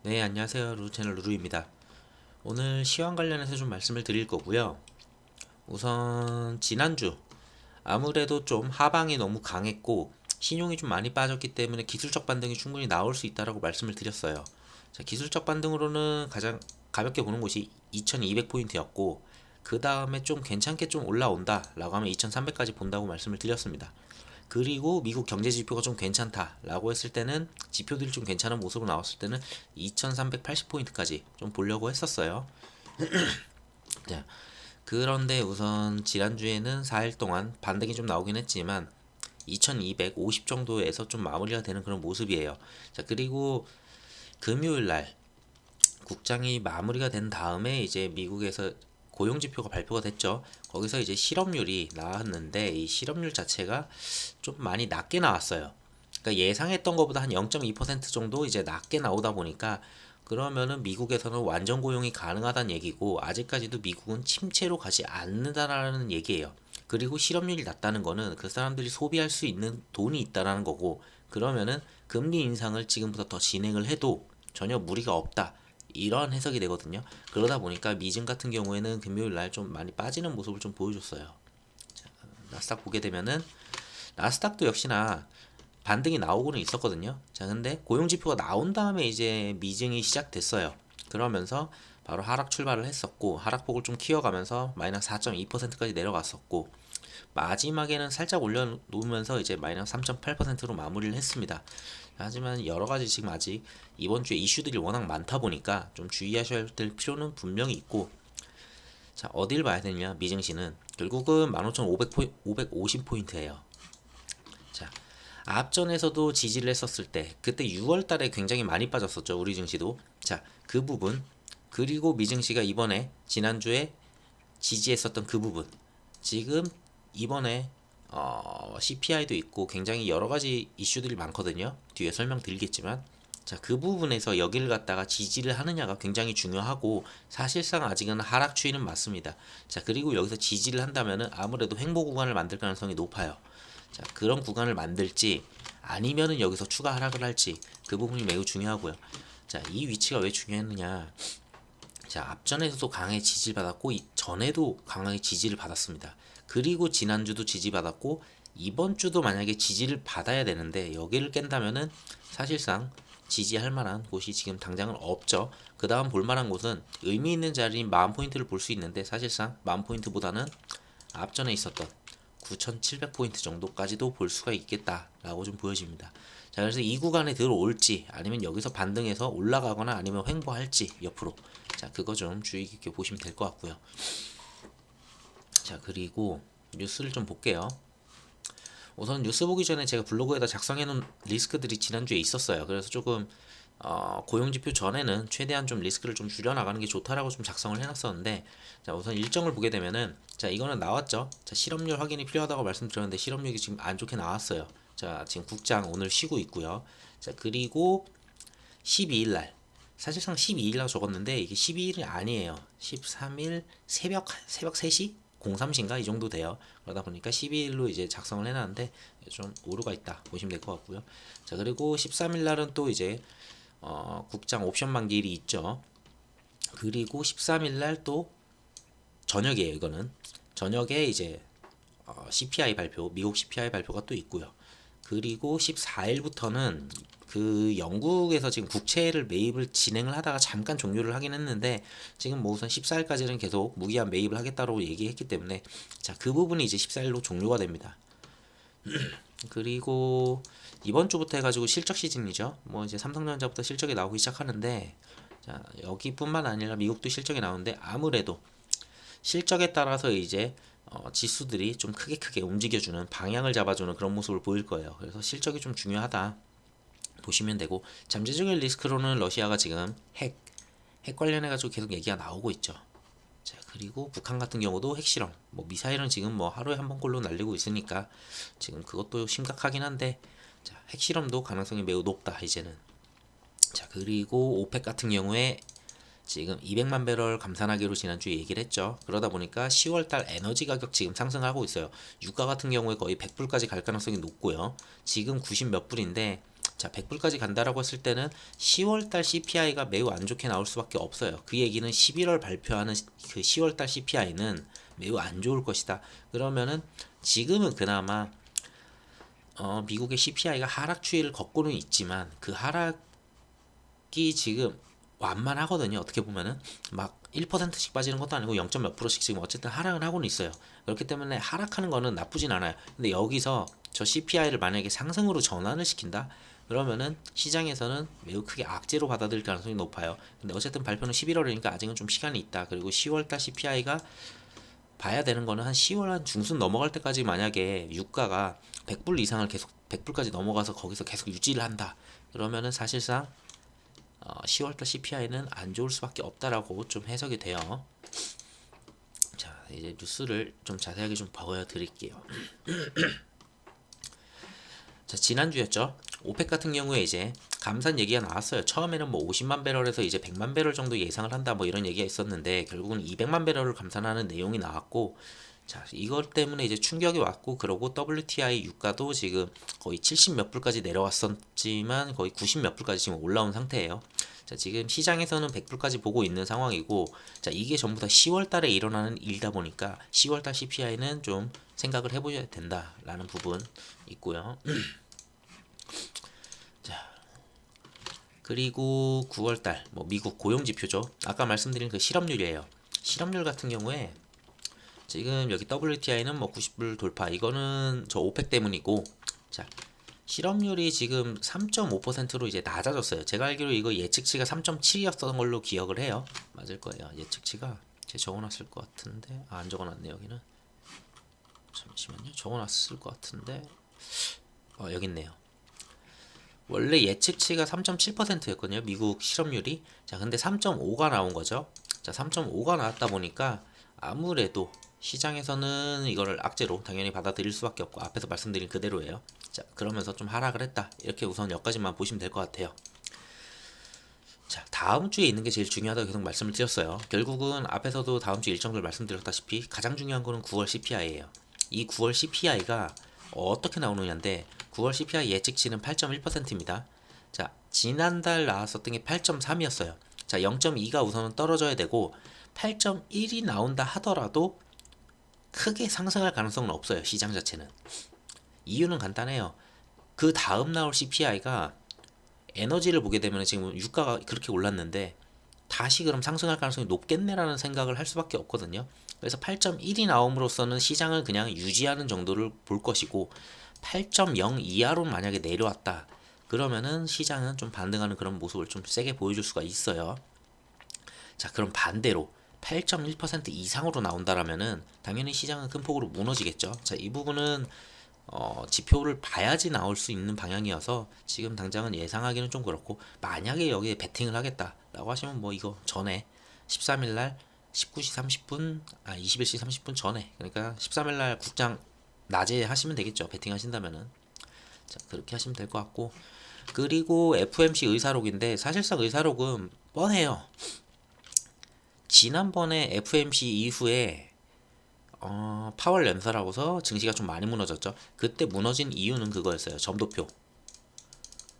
네, 안녕하세요. 루루채널 루루입니다. 오늘 시황 관련해서 좀 말씀을 드릴 거고요. 우선 지난주 아무래도 좀 하방이 너무 강했고 신용이 좀 많이 빠졌기 때문에 기술적 반등이 충분히 나올 수 있다라고 말씀을 드렸어요. 자, 기술적 반등으로는 가장 가볍게 보는 곳이 2200포인트였고 그 다음에 좀 괜찮게 좀 올라온다 라고 하면 2300까지 본다고 말씀을 드렸습니다. 그리고 미국 경제 지표가 좀 괜찮다라고 했을 때는 지표들이 좀 괜찮은 모습으로 나왔을 때는 2380포인트까지 좀 보려고 했었어요. 자, 그런데 우선 지난주에는 4일 동안 반등이 좀 나오긴 했지만 2250 정도에서 좀 마무리가 되는 그런 모습이에요. 자, 그리고 금요일 날 국장이 마무리가 된 다음에 이제 미국에서 고용 지표가 발표가 됐죠. 거기서 이제 실업률이 나왔는데 이 실업률 자체가 좀 많이 낮게 나왔어요. 그러니까 예상했던 것보다 한 0.2% 정도 이제 낮게 나오다 보니까 그러면은 미국에서는 완전 고용이 가능하다는 얘기고 아직까지도 미국은 침체로 가지 않는다라는 얘기예요. 그리고 실업률이 낮다는 거는 그 사람들이 소비할 수 있는 돈이 있다라는 거고 그러면은 금리 인상을 지금부터 더 진행을 해도 전혀 무리가 없다. 이런 해석이 되거든요. 그러다 보니까 미증 같은 경우에는 금요일 날 좀 많이 빠지는 모습을 좀 보여줬어요. 나스닥 보게 되면은 나스닥도 역시나 반등이 나오고는 있었거든요. 자, 근데 고용 지표가 나온 다음에 이제 미증이 시작됐어요. 그러면서 바로 하락 출발을 했었고 하락폭을 좀 키워가면서 마이너스 4.2%까지 내려갔었고 마지막에는 살짝 올려놓으면서 이제 마이너스 3.8%로 마무리를 했습니다. 하지만 여러 가지 지금 아직 이번 주에 이슈들이 워낙 많다 보니까 좀 주의하셔야 될 필요는 분명히 있고 자, 어딜 봐야 되냐 미증시는 결국은 15,550포인트예요. 자, 앞전에서도 지지를 했었을 때 그때 6월 달에 굉장히 많이 빠졌었죠. 우리 증시도. 자, 그 부분 그리고 미증시가 이번에 지난주에 지지했었던 그 부분 지금 이번에 CPI도 있고 굉장히 여러 가지 이슈들이 많거든요. 뒤에 설명드리겠지만 자, 그 부분에서 여기를 갖다가 지지를 하느냐가 굉장히 중요하고 사실상 아직은 하락 추이는 맞습니다. 자, 그리고 여기서 지지를 한다면은 아무래도 횡보 구간을 만들 가능성이 높아요. 자, 그런 구간을 만들지 아니면은 여기서 추가 하락을 할지 그 부분이 매우 중요하고요. 자, 이 위치가 왜 중요했느냐? 자, 앞전에서도 강하게 지지를 받았고 전에도 강하게 지지를 받았습니다. 그리고 지난주도 지지받았고 이번 주도 만약에 지지를 받아야 되는데 여기를 깬다면은 사실상 지지할 만한 곳이 지금 당장은 없죠. 그 다음 볼만한 곳은 의미 있는 자리인 10,000포인트를 볼 수 있는데 사실상 10,000포인트보다는 앞전에 있었던 9,700포인트 정도까지도 볼 수가 있겠다라고 좀 보여집니다. 자, 그래서 이 구간에 들어올지 아니면 여기서 반등해서 올라가거나 아니면 횡보할지 옆으로 자, 그거 좀 주의 깊게 보시면 될 것 같고요. 자, 그리고 뉴스를 좀 볼게요. 우선 뉴스 보기 전에 제가 블로그에다 작성해 놓은 리스크들이 지난주에 있었어요. 그래서 조금 고용지표 전에는 최대한 좀 리스크를 좀 줄여나가는 게 좋다라고 좀 작성을 해놨었는데 자, 우선 일정을 보게 되면은 자, 이거는 나왔죠. 자, 실업률 확인이 필요하다고 말씀드렸는데 실업률이 지금 안 좋게 나왔어요. 자, 지금 국장 오늘 쉬고 있고요. 자, 그리고 12일 날 사실상 12일이라고 적었는데 이게 12일이 아니에요. 13일 새벽 3시? 03시인가 이 정도 돼요. 그러다 보니까 12일로 이제 작성을 해놨는데 좀 오류가 있다 보시면 될 것 같고요. 자, 그리고 13일 날은 또 이제 국장 옵션 만기일이 있죠. 그리고 13일 날 또 저녁이에요. 이거는 저녁에 이제 CPI 발표, 미국 CPI 발표가 또 있고요. 그리고 14일부터는 그 영국에서 지금 국채를 매입을 진행을 하다가 잠깐 종료를 하긴 했는데 지금 뭐 우선 14일까지는 계속 무기한 매입을 하겠다고 얘기했기 때문에 자, 그 부분이 이제 14일로 종료가 됩니다. 그리고 이번 주부터 해가지고 실적 시즌이죠. 뭐 이제 삼성전자부터 실적이 나오기 시작하는데 자, 여기뿐만 아니라 미국도 실적이 나오는데 아무래도 실적에 따라서 이제 지수들이 좀 크게 움직여주는 방향을 잡아주는 그런 모습을 보일 거예요. 그래서 실적이 좀 중요하다 보시면 되고 잠재적인 리스크로는 러시아가 지금 핵 관련해가지고 계속 얘기가 나오고 있죠. 자, 그리고 북한 같은 경우도 핵실험, 뭐 미사일은 지금 뭐 하루에 한 번꼴로 날리고 있으니까 지금 그것도 심각하긴 한데 자, 핵실험도 가능성이 매우 높다 이제는. 자, 그리고 오펙 같은 경우에 지금 200만 배럴 감산하기로 지난주에 얘기를 했죠. 그러다 보니까 10월달 에너지 가격 지금 상승하고 있어요. 유가 같은 경우에 거의 100불까지 갈 가능성이 높고요. 지금 90 몇 불인데 자, 100불까지 간다라고 했을 때는 10월달 CPI가 매우 안 좋게 나올 수밖에 없어요. 그 얘기는 11월 발표하는 그 10월달 CPI는 매우 안 좋을 것이다. 그러면은 지금은 그나마 미국의 CPI가 하락 추이를 걷고는 있지만 그 하락이 지금 완만하거든요. 어떻게 보면은 막 1%씩 빠지는 것도 아니고 0. 몇 %씩 지금 어쨌든 하락을 하고는 있어요. 그렇기 때문에 하락하는 거는 나쁘진 않아요. 근데 여기서 저 CPI를 만약에 상승으로 전환을 시킨다? 그러면은 시장에서는 매우 크게 악재로 받아들일 가능성이 높아요. 근데 어쨌든 발표는 11월이니까 아직은 좀 시간이 있다. 그리고 10월달 CPI가 봐야 되는 거는 한 10월 한 중순 넘어갈 때까지 만약에 유가가 100불 이상을 계속 100불까지 넘어가서 거기서 계속 유지를 한다. 그러면은 사실상 10월달 CPI는 안 좋을 수밖에 없다라고 좀 해석이 돼요. 자, 이제 뉴스를 좀 자세하게 좀 보여드릴게요. 자, 지난주였죠. 오펙 같은 경우에 이제 감산 얘기가 나왔어요. 처음에는 뭐 50만 배럴에서 이제 100만 배럴 정도 예상을 한다 뭐 이런 얘기가 있었는데 결국은 200만 배럴을 감산하는 내용이 나왔고, 자, 이것 때문에 이제 충격이 왔고, 그러고 WTI 유가도 지금 거의 70 몇 불까지 내려왔었지만 거의 90 몇 불까지 지금 올라온 상태예요. 자, 지금 시장에서는 100불까지 보고 있는 상황이고, 자, 이게 전부 다 10월 달에 일어나는 일이다 보니까 10월 달 CPI는 좀 생각을 해보셔야 된다라는 부분 있고요. 자, 그리고 9월달 뭐 미국 고용지표죠. 아까 말씀드린 그 실업률이에요. 실업률 같은 경우에 지금 여기 WTI는 뭐 90불 돌파. 이거는 저 오펙 때문이고, 자, 실업률이 지금 3.5%로 이제 낮아졌어요. 제가 알기로 이거 예측치가 3.7이었던 걸로 기억을 해요. 맞을 거예요. 예측치가 제가 적어놨을 것 같은데, 안 적어놨네 여기는. 잠시만요. 적어놨을 것 같은데, 여기 있네요. 원래 예측치가 3.7%였거든요. 미국 실업률이. 자, 근데 3.5가 나온 거죠. 자, 3.5가 나왔다 보니까 아무래도 시장에서는 이거를 악재로 당연히 받아들일 수밖에 없고, 앞에서 말씀드린 그대로예요. 자, 그러면서 좀 하락을 했다. 이렇게 우선 여기까지만 보시면 될 것 같아요. 자, 다음 주에 있는 게 제일 중요하다고 계속 말씀을 드렸어요. 결국은 앞에서도 다음 주 일정들 말씀드렸다시피 가장 중요한 거는 9월 CPI예요. 이 9월 CPI가 어떻게 나오느냐인데, 9월 CPI 예측치는 8.1%입니다. 자, 지난달 나왔었던 게 8.3이었어요. 자, 0.2가 우선은 떨어져야 되고, 8.1이 나온다 하더라도 크게 상승할 가능성은 없어요. 시장 자체는. 이유는 간단해요. 그 다음 나올 CPI가 에너지를 보게 되면 지금 유가가 그렇게 올랐는데 다시 그럼 상승할 가능성이 높겠네라는 생각을 할 수밖에 없거든요. 그래서 8.1이 나옴으로써는 시장을 그냥 유지하는 정도를 볼 것이고, 8.0 이하로 만약에 내려왔다 그러면은 시장은 좀 반등하는 그런 모습을 좀 세게 보여줄 수가 있어요. 자, 그럼 반대로 8.1% 이상으로 나온다라면은 당연히 시장은 큰 폭으로 무너지겠죠. 자, 이 부분은 지표를 봐야지 나올 수 있는 방향이어서 지금 당장은 예상하기는 좀 그렇고, 만약에 여기에 베팅을 하겠다라고 하시면 뭐 이거 전에 13일날 19시 30분 21시 30분 전에, 그러니까 13일날 국장 낮에 하시면 되겠죠. 베팅 하신다면은. 자, 그렇게 하시면 될 것 같고, 그리고 FMC 의사록인데 사실상 의사록은 뻔해요. 지난번에 FMC 이후에 파월 연설하고서 증시가 좀 많이 무너졌죠. 그때 무너진 이유는 그거였어요. 점도표.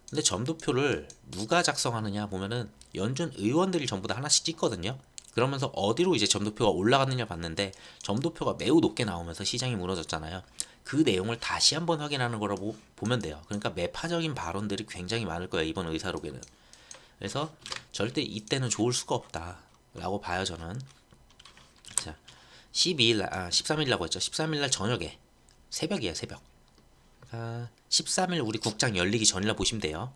근데 점도표를 누가 작성하느냐 보면은 연준 의원들이 전부 다 하나씩 찍거든요. 그러면서 어디로 이제 점도표가 올라갔느냐 봤는데 점도표가 매우 높게 나오면서 시장이 무너졌잖아요. 그 내용을 다시 한번 확인하는 거라고 보면 돼요. 그러니까 매파적인 발언들이 굉장히 많을 거예요, 이번 의사록에는. 그래서 절대 이때는 좋을 수가 없다라고 봐요, 저는. 자, 13일이라고 했죠. 13일날 저녁에 새벽이에요, 새벽. 13일 우리 국장 열리기 전이라 보시면 돼요.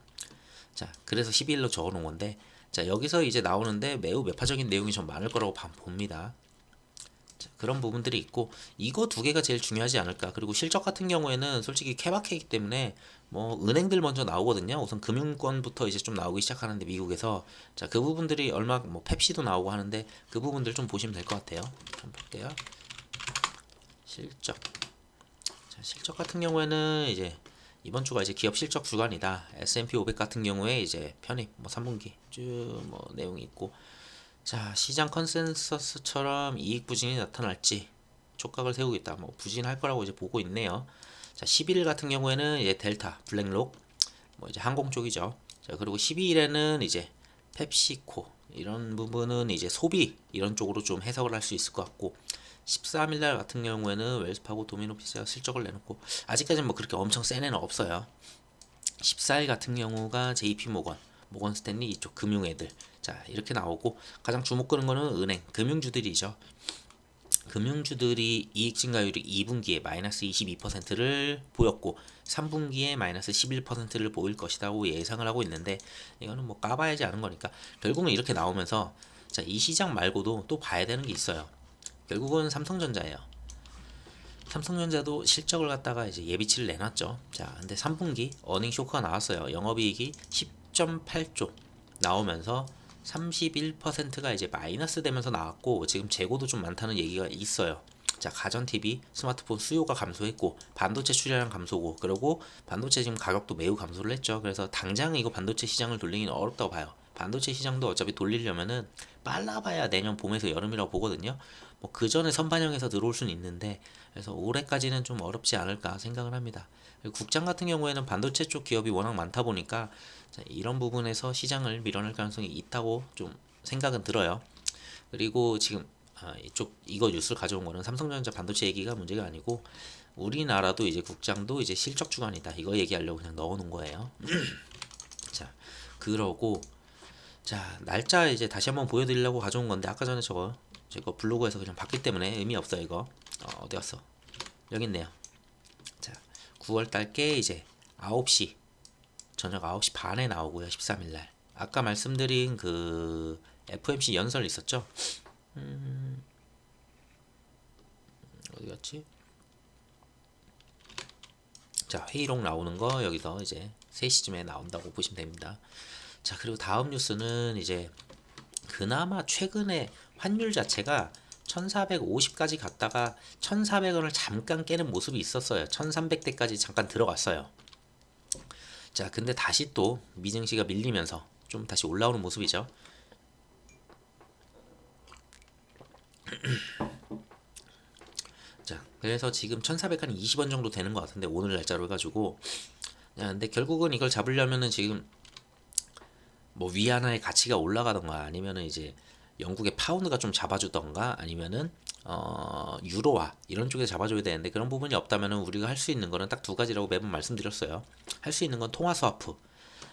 자, 그래서 12일로 적어놓은 건데, 자, 여기서 이제 나오는데 매우 매파적인 내용이 좀 많을 거라고 봅니다. 자, 그런 부분들이 있고, 이거 두 개가 제일 중요하지 않을까. 그리고 실적 같은 경우에는 솔직히 케바케이기 때문에 뭐 은행들 먼저 나오거든요. 우선 금융권부터 이제 좀 나오기 시작하는데 미국에서, 자, 그 부분들이 얼마 뭐 펩시도 나오고 하는데 그 부분들 좀 보시면 될 것 같아요. 한번 볼게요. 실적. 자, 실적 같은 경우에는 이제 이번 주가 이제 기업 실적 주간이다. S&P 500 같은 경우에 이제 편입 뭐 3분기 쭉 뭐 내용이 있고, 자, 시장 컨센서스처럼 이익 부진이 나타날지 촉각을 세우고 있다. 뭐 부진할 거라고 이제 보고 있네요. 자, 11일 같은 경우에는 이제 델타, 블랙록 뭐 이제 항공 쪽이죠. 자, 그리고 12일에는 이제 펩시코 이런 부분은 이제 소비 이런 쪽으로 좀 해석을 할 수 있을 것 같고 13일 날 같은 경우에는 웰스파고 도미노 피자가 실적을 내놓고 아직까지는 뭐 그렇게 엄청 센 애는 없어요. 14일 같은 경우가 JP 모건 스탠리 이쪽 금융애들 자 이렇게 나오고 가장 주목 끄는 거는 은행 금융주들이죠. 금융주들이 이익 증가율이 2분기에 마이너스 22%를 보였고 3분기에 마이너스 11%를 보일 것이라고 예상을 하고 있는데 이거는 뭐 까봐야지 아는 거니까 결국은 이렇게 나오면서 자, 이 시장 말고도 또 봐야 되는 게 있어요. 결국은 삼성전자예요. 삼성전자도 실적을 갖다가 이제 예비치를 내놨죠. 자, 근데 3분기 어닝 쇼크가 나왔어요. 영업이익이 10.8조 나오면서 31%가 이제 마이너스 되면서 나왔고 지금 재고도 좀 많다는 얘기가 있어요. 자, 가전 TV, 스마트폰 수요가 감소했고 반도체 출하량 감소고 그리고 반도체 지금 가격도 매우 감소를 했죠. 그래서 당장 이거 반도체 시장을 돌리기는 어렵다고 봐요. 반도체 시장도 어차피 돌리려면은 빨라봐야 내년 봄에서 여름이라고 보거든요. 뭐 그 전에 선반영해서 들어올 수는 있는데 그래서 올해까지는 좀 어렵지 않을까 생각을 합니다. 국장 같은 경우에는 반도체 쪽 기업이 워낙 많다 보니까 이런 부분에서 시장을 밀어낼 가능성이 있다고 좀 생각은 들어요. 그리고 지금 이쪽 이거 뉴스를 가져온 거는 삼성전자 반도체 얘기가 문제가 아니고 우리나라도 이제 국장도 이제 실적 주간이다 이거 얘기하려고 그냥 넣어놓은 거예요. 자, 그러고 자 날짜 이제 다시 한번 보여드리려고 가져온 건데 아까 전에 제거 블로그에서 그냥 봤기 때문에 의미 없어 이거. 어디 갔어? 여기 있네요. 자, 9월 달께 이제 9시 저녁 9시 반에 나오고요. 13일 날. 아까 말씀드린 그 FMC 연설 있었죠? 어디 갔지? 자, 회의록 나오는 거 여기서 이제 3시쯤에 나온다고 보시면 됩니다. 자, 그리고 다음 뉴스는 이제 그나마 최근에 환율 자체가 1450까지 갔다가 1400원을 잠깐 깨는 모습이 있었어요. 1300대까지 잠깐 들어갔어요. 자, 근데 다시 또 미증시가 밀리면서 좀 다시 올라오는 모습이죠. 자, 그래서 지금 1400한 20원 정도 되는 것 같은데 오늘 날짜로 해가지고 근데 결국은 이걸 잡으려면은 지금 뭐 위안화의 가치가 올라가던가 아니면은 이제 영국의 파운드가 좀 잡아주던가 아니면은 유로화 이런 쪽에 잡아줘야 되는데 그런 부분이 없다면은 우리가 할 수 있는 거는 딱 두 가지라고 매번 말씀드렸어요. 할 수 있는 건 통화 스와프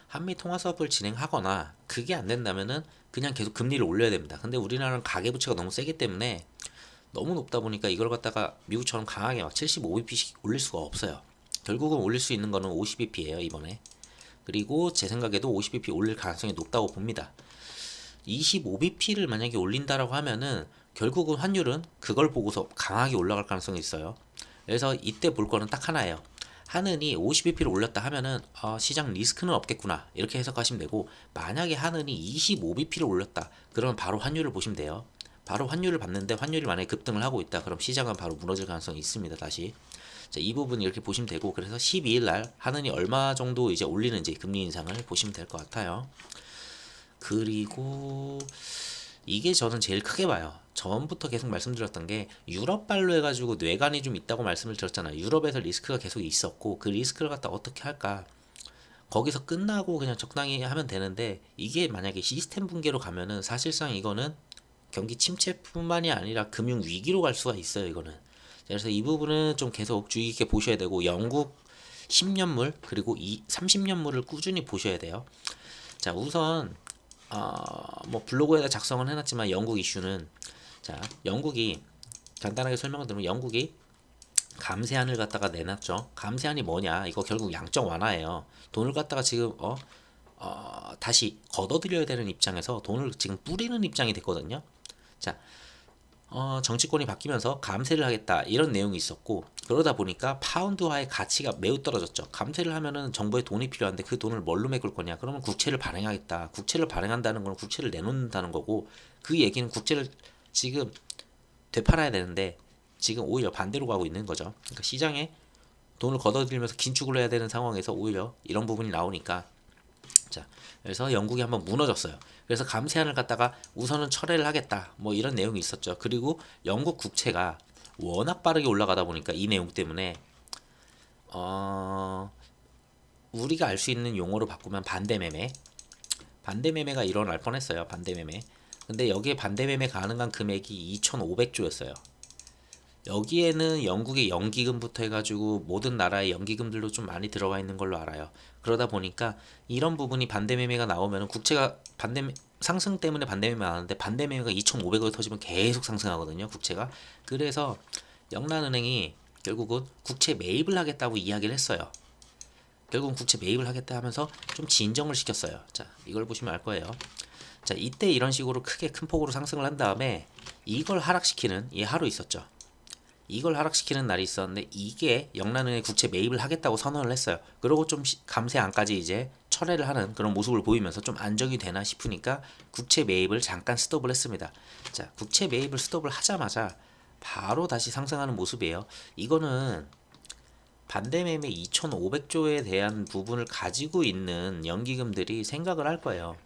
한미 통화 수업을 진행하거나 그게 안 된다면은 그냥 계속 금리를 올려야 됩니다. 근데 우리나라는 가계부채가 너무 세기 때문에 너무 높다 보니까 이걸 갖다가 미국처럼 강하게 막 75bp씩 올릴 수가 없어요. 결국은 올릴 수 있는 거는 50bp예요 이번에. 그리고 제 생각에도 50bp 올릴 가능성이 높다고 봅니다. 25bp를 만약에 올린다라고 하면은 결국은 환율은 그걸 보고서 강하게 올라갈 가능성이 있어요. 그래서 이때 볼 거는 딱 하나예요. 하는이 50bp를 올렸다 하면은 시장 리스크는 없겠구나 이렇게 해석하시면 되고 만약에 하는이 25bp를 올렸다 그러면 바로 환율을 보시면 돼요. 바로 환율을 봤는데 환율이 만약에 급등을 하고 있다 그럼 시장은 바로 무너질 가능성이 있습니다. 다시 자, 이 부분 이렇게 보시면 되고 그래서 12일 날 하는이 얼마 정도 이제 올리는지 금리 인상을 보시면 될 것 같아요. 그리고 이게 저는 제일 크게 봐요. 전부터 계속 말씀드렸던 게 유럽발로 해가지고 뇌관이 좀 있다고 말씀을 드렸잖아요. 유럽에서 리스크가 계속 있었고 그 리스크를 갖다 어떻게 할까? 거기서 끝나고 그냥 적당히 하면 되는데 이게 만약에 시스템 붕괴로 가면은 사실상 이거는 경기 침체뿐만이 아니라 금융 위기로 갈 수가 있어요. 이거는. 그래서 이 부분은 좀 계속 주의 깊게 보셔야 되고 영국 10년물 그리고 30년물을 꾸준히 보셔야 돼요. 자, 우선 뭐 블로그에다 작성을 해놨지만 영국 이슈는 자 영국이 간단하게 설명을 드리면 영국이 감세안을 갖다가 내놨죠. 감세안이 뭐냐? 이거 결국 양적 완화예요. 돈을 갖다가 지금 다시 걷어들여야 되는 입장에서 돈을 지금 뿌리는 입장이 됐거든요. 자, 정치권이 바뀌면서 감세를 하겠다 이런 내용이 있었고 그러다 보니까 파운드화의 가치가 매우 떨어졌죠. 감세를 하면은 정부에 돈이 필요한데 그 돈을 뭘로 메꿀 거냐? 그러면 국채를 발행하겠다. 국채를 발행한다는 건 국채를 내놓는다는 거고 그 얘기는 국채를 지금 되팔아야 되는데 지금 오히려 반대로 가고 있는 거죠. 그러니까 시장에 돈을 걷어들이면서 긴축을 해야 되는 상황에서 오히려 이런 부분이 나오니까 자, 그래서 영국이 한번 무너졌어요. 그래서 감세안을 갖다가 우선은 철회를 하겠다. 뭐 이런 내용이 있었죠. 그리고 영국 국채가 워낙 빠르게 올라가다 보니까 이 내용 때문에 우리가 알 수 있는 용어로 바꾸면 반대매매. 반대매매가 일어날 뻔했어요. 반대매매. 근데 여기에 반대매매 가능한 금액이 2,500조였어요. 여기에는 영국의 연기금부터 해가지고 모든 나라의 연기금들도 좀 많이 들어가 있는 걸로 알아요. 그러다 보니까 이런 부분이 반대매매가 나오면 국채가 상승 때문에 반대매매가 나왔는데 반대매매가 2,500을 터지면 계속 상승하거든요. 국채가. 그래서 영란은행이 결국은 국채 매입을 하겠다고 이야기를 했어요. 결국은 국채 매입을 하겠다 하면서 좀 진정을 시켰어요. 자, 이걸 보시면 알 거예요. 자, 이때 이런 식으로 크게 큰 폭으로 상승을 한 다음에 이걸 하락시키는 이 하루 있었죠. 이걸 하락시키는 날이 있었는데 이게 영란은행이 국채 매입을 하겠다고 선언을 했어요. 그리고 좀 감세 안까지 이제 철회를 하는 그런 모습을 보이면서 좀 안정이 되나 싶으니까 국채 매입을 잠깐 스톱을 했습니다. 자, 국채 매입을 스톱을 하자마자 바로 다시 상승하는 모습이에요. 이거는 반대매매 2,500조에 대한 부분을 가지고 있는 연기금들이 생각을 할 거예요.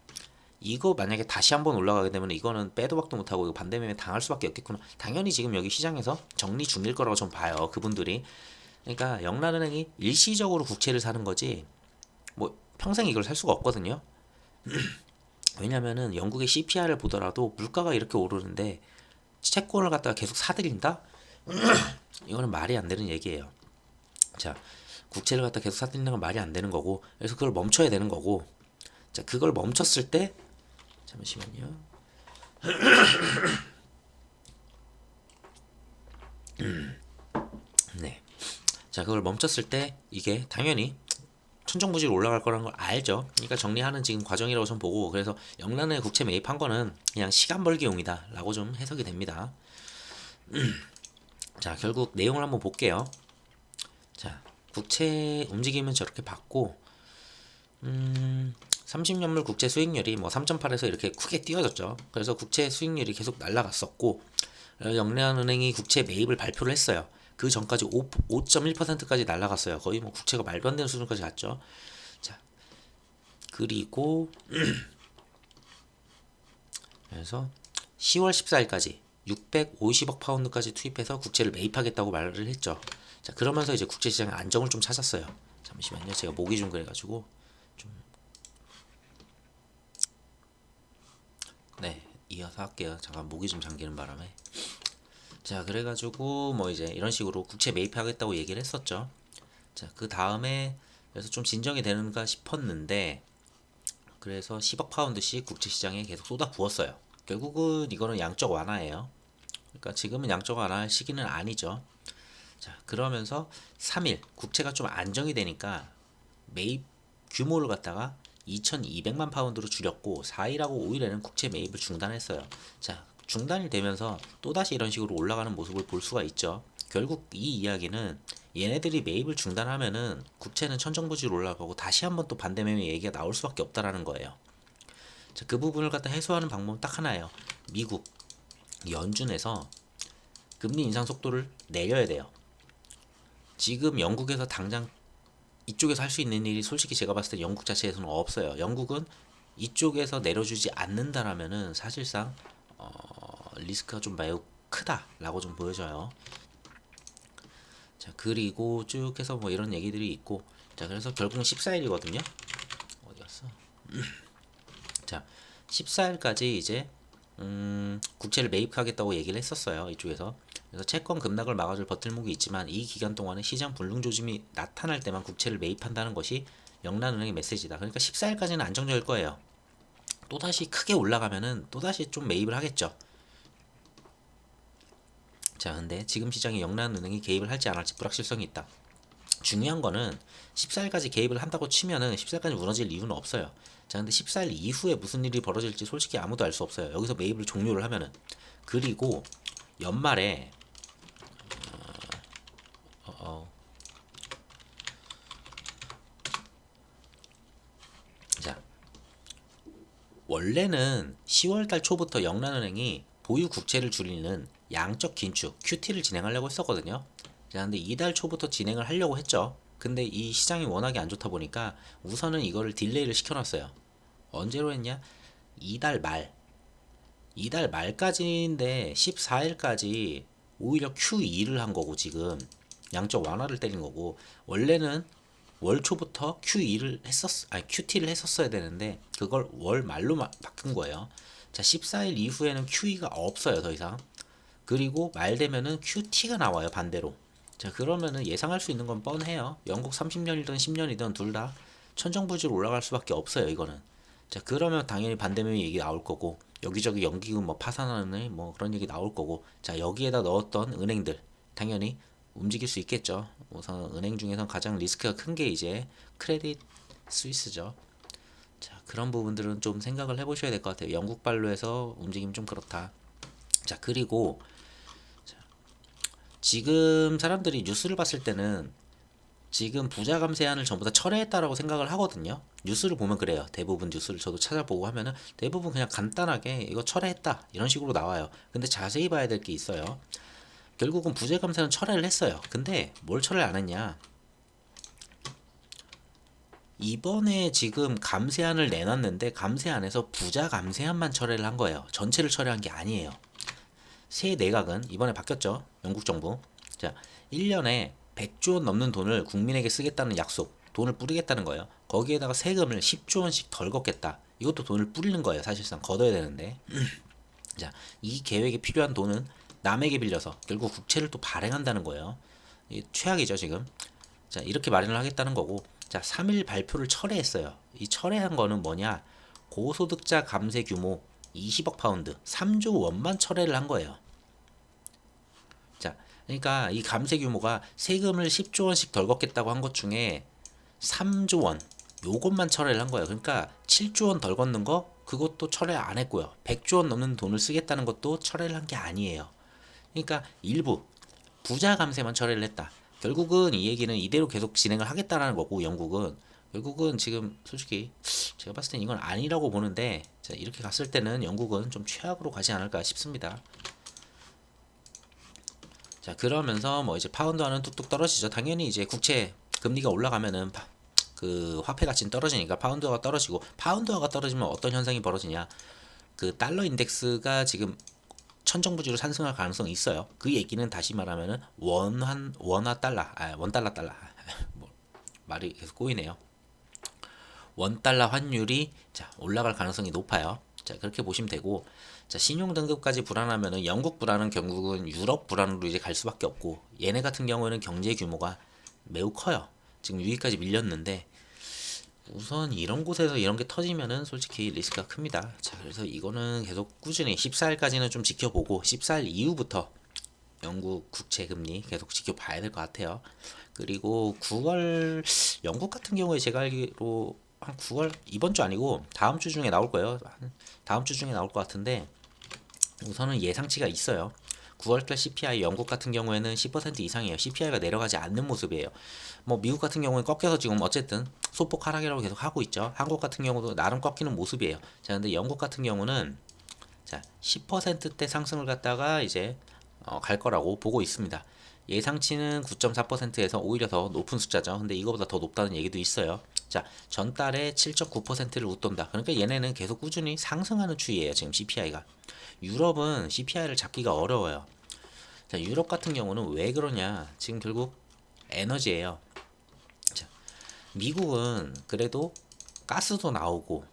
이거 만약에 다시 한번 올라가게 되면 이거는 빼도 박도 못하고 이거 반대매매 당할 수밖에 없겠구나. 당연히 지금 여기 시장에서 정리 중일 거라고 좀 봐요. 그분들이. 그러니까 영란은행이 일시적으로 국채를 사는 거지 뭐 평생 이걸 살 수가 없거든요. 왜냐면은 영국의 CPI를 보더라도 물가가 이렇게 오르는데 채권을 갖다가 계속 사들인다? 이거는 말이 안 되는 얘기예요. 자, 국채를 갖다 계속 사들이는 건 말이 안 되는 거고, 그래서 그걸 멈춰야 되는 거고, 자, 그걸 멈췄을 때, 잠시만요. 네. 자, 그걸 멈췄을 때, 이게 당연히 천정부지로 올라갈 거라는 걸 알죠. 그러니까 정리하는 지금 과정이라고 좀 보고, 그래서 영란의 국채 매입한 거는 그냥 시간 벌기용이다 라고 좀 해석이 됩니다. 자, 결국 내용을 한번 볼게요. 자, 국채 움직임은 저렇게 봤고, 30년물 국채 수익률이 뭐 3.8에서 이렇게 크게 뛰어졌죠. 그래서 국채 수익률이 계속 날아갔었고, 영래은행이 국채 매입을 발표를 했어요. 그 전까지 5.1%까지 날아갔어요. 거의 뭐 국채가 말도 안 되는 수준까지 갔죠. 자, 그리고 그래서 10월 14일까지 650억 파운드까지 투입해서 국채를 매입하겠다고 말을 했죠. 자, 그러면서 이제 국채 시장의 안정을 좀 찾았어요. 잠시만요. 제가 목이 좀 그래가지고 좀 네, 이어서 할게요. 잠깐 목이 좀 잠기는 바람에. 자, 그래가지고 뭐 이제 이런 식으로 국채 매입하겠다고 얘기를 했었죠. 자, 그 다음에 그래서 좀 진정이 되는가 싶었는데 그래서 10억 파운드씩 국채 시장에 계속 쏟아 부었어요. 결국은 이거는 양적 완화예요. 그러니까 지금은 양적 완화할 시기는 아니죠. 자, 그러면서 3일 국채가 좀 안정이 되니까 매입 규모를 갖다가 2,200만 파운드로 줄였고 4일하고 5일에는 국채 매입을 중단했어요. 자, 중단이 되면서 또다시 이런 식으로 올라가는 모습을 볼 수가 있죠. 결국 이 이야기는 얘네들이 매입을 중단하면은 국채는 천정부지로 올라가고 다시 한번 또 반대매매 얘기가 나올 수밖에 없다라는 거예요. 자, 그 부분을 갖다 해소하는 방법은 딱 하나예요. 미국 연준에서 금리 인상 속도를 내려야 돼요. 지금 영국에서 당장 이쪽에서 할 수 있는 일이 솔직히 제가 봤을 때 영국 자체에서는 없어요. 영국은 이쪽에서 내려주지 않는다라면은 사실상 리스크가 좀 매우 크다라고 좀 보여져요. 자, 그리고 쭉 해서 뭐 이런 얘기들이 있고, 자, 그래서 결국은 14일이거든요. 어디 갔어? 자, 14일까지 이제 국채를 매입하겠다고 얘기를 했었어요. 이쪽에서. 그래서 채권 급락을 막아줄 버팀목이 있지만 이 기간 동안에 시장 불능 조짐이 나타날 때만 국채를 매입한다는 것이 영란은행의 메시지다. 그러니까 14일까지는 안정적일 거예요. 또다시 크게 올라가면은 또다시 좀 매입을 하겠죠. 자, 근데 지금 시장에 영란은행이 개입을 할지 안 할지 불확실성이 있다. 중요한 거는 14일까지 개입을 한다고 치면은 14일까지 무너질 이유는 없어요. 자, 근데 14일 이후에 무슨 일이 벌어질지 솔직히 아무도 알 수 없어요. 여기서 매입을 종료를 하면은. 그리고 연말에 자, 원래는 10월달 초부터 영란은행이 보유 국채를 줄이는 양적 긴축 QT를 진행하려고 했었거든요. 자, 근데 이달 초부터 진행을 하려고 했죠. 근데 이 시장이 워낙에 안 좋다 보니까 우선은 이거를 딜레이를 시켜놨어요. 언제로 했냐? 이달 말. 이달 말까지인데 14일까지 오히려 Q2를 한 거고 지금 양적 완화를 때린 거고 원래는 월 초부터 QT를 했었어야 되는데 그걸 월 말로 바꾼 거예요. 자, 14일 이후에는 QE가 없어요, 더 이상. 그리고 말 되면은 QT가 나와요, 반대로. 자, 그러면은 예상할 수 있는 건 뻔해요. 영국 30년이든 10년이든 둘 다 천정부지로 올라갈 수밖에 없어요, 이거는. 자, 그러면 당연히 반대면 얘기 나올 거고, 여기저기 연기금 뭐 파산하는 뭐 그런 얘기 나올 거고, 자, 여기에다 넣었던 은행들 당연히 움직일 수 있겠죠. 우선 은행 중에서 가장 리스크가 큰 게 이제 크레딧 스위스죠. 자, 그런 부분들은 좀 생각을 해보셔야 될 것 같아요. 영국발로 해서 움직임 좀 그렇다. 자, 그리고 지금 사람들이 뉴스를 봤을 때는 지금 부자 감세안을 전부 다 철회했다라고 생각을 하거든요. 뉴스를 보면 그래요. 대부분 뉴스를 저도 찾아보고 하면은 대부분 그냥 간단하게 이거 철회했다 이런 식으로 나와요. 근데 자세히 봐야 될 게 있어요. 결국은 부자 감세는 철회를 했어요. 근데 뭘 철회를 안 했냐? 이번에 지금 감세안을 내놨는데 감세안에서 부자 감세안만 철회를 한 거예요. 전체를 철회한 게 아니에요. 새 내각은 이번에 바뀌었죠. 영국 정부. 자, 1년에 100조 원 넘는 돈을 국민에게 쓰겠다는 약속, 돈을 뿌리겠다는 거예요. 거기에다가 세금을 10조 원씩 덜 걷겠다. 이것도 돈을 뿌리는 거예요. 사실상 걷어야 되는데. 자, 이 계획에 필요한 돈은 남에게 빌려서 결국 국채를 또 발행한다는 거예요. 최악이죠, 지금. 자, 이렇게 마련을 하겠다는 거고. 자, 3일 발표를 철회했어요. 이 철회한 거는 뭐냐? 고소득자 감세 규모 20억 파운드, 3조 원만 철회를 한 거예요. 자, 그러니까 이 감세 규모가 세금을 10조 원씩 덜 걷겠다고 한 것 중에 3조 원, 요것만 철회를 한 거예요. 그러니까 7조 원 덜 걷는 거, 그것도 철회 안 했고요. 100조 원 넘는 돈을 쓰겠다는 것도 철회를 한 게 아니에요. 그러니까 일부 부자 감세만 철회를 했다. 결국은 이 얘기는 이대로 계속 진행을 하겠다라는 거고, 영국은 결국은 지금 솔직히 제가 봤을 땐 이건 아니라고 보는데, 자, 이렇게 갔을 때는 영국은 좀 최악으로 가지 않을까 싶습니다. 자, 그러면서 뭐 이제 파운드화는 뚝뚝 떨어지죠. 당연히 이제 국채 금리가 올라가면은 그 화폐 가치는 떨어지니까 파운드화가 떨어지고, 파운드화가 떨어지면 어떤 현상이 벌어지냐? 그 달러 인덱스가 지금 천정부지로 상승할 가능성이 있어요. 그 얘기는 다시 말하면은 원화 달러, 원달러 달러. 뭐 말이 계속 꼬이네요. 원달러 환율이 자, 올라갈 가능성이 높아요. 자, 그렇게 보시면 되고, 자, 신용 등급까지 불안하면은 영국 불안은 결국은 유럽 불안으로 이제 갈 수밖에 없고, 얘네 같은 경우에는 경제 규모가 매우 커요. 지금 여기까지 밀렸는데, 우선 이런 곳에서 이런 게 터지면은 솔직히 리스크가 큽니다. 자, 그래서 이거는 계속 꾸준히 14일까지는 좀 지켜보고 14일 이후부터 영국 국채 금리 계속 지켜봐야 될 것 같아요. 그리고 9월 영국 같은 경우에 제가 알기로 한 9월 이번 주 아니고 다음 주 중에 나올 거예요. 다음 주 중에 나올 것 같은데 우선은 예상치가 있어요. 9월달 CPI 영국 같은 경우에는 10% 이상이에요. CPI가 내려가지 않는 모습이에요. 뭐 미국 같은 경우에 꺾여서 지금 어쨌든 소폭 하락이라고 계속 하고 있죠. 한국 같은 경우도 나름 꺾이는 모습이에요. 자, 근데 영국 같은 경우는 자, 10%대 상승을 갖다가 이제 갈 거라고 보고 있습니다. 예상치는 9.4%에서 오히려 더 높은 숫자죠. 근데 이거보다 더 높다는 얘기도 있어요. 자, 전달에 7.9%를 웃돈다. 그러니까 얘네는 계속 꾸준히 상승하는 추이예요. 지금 CPI가. 유럽은 CPI를 잡기가 어려워요. 자, 유럽 같은 경우는 왜 그러냐? 지금 결국 에너지예요. 자, 미국은 그래도 가스도 나오고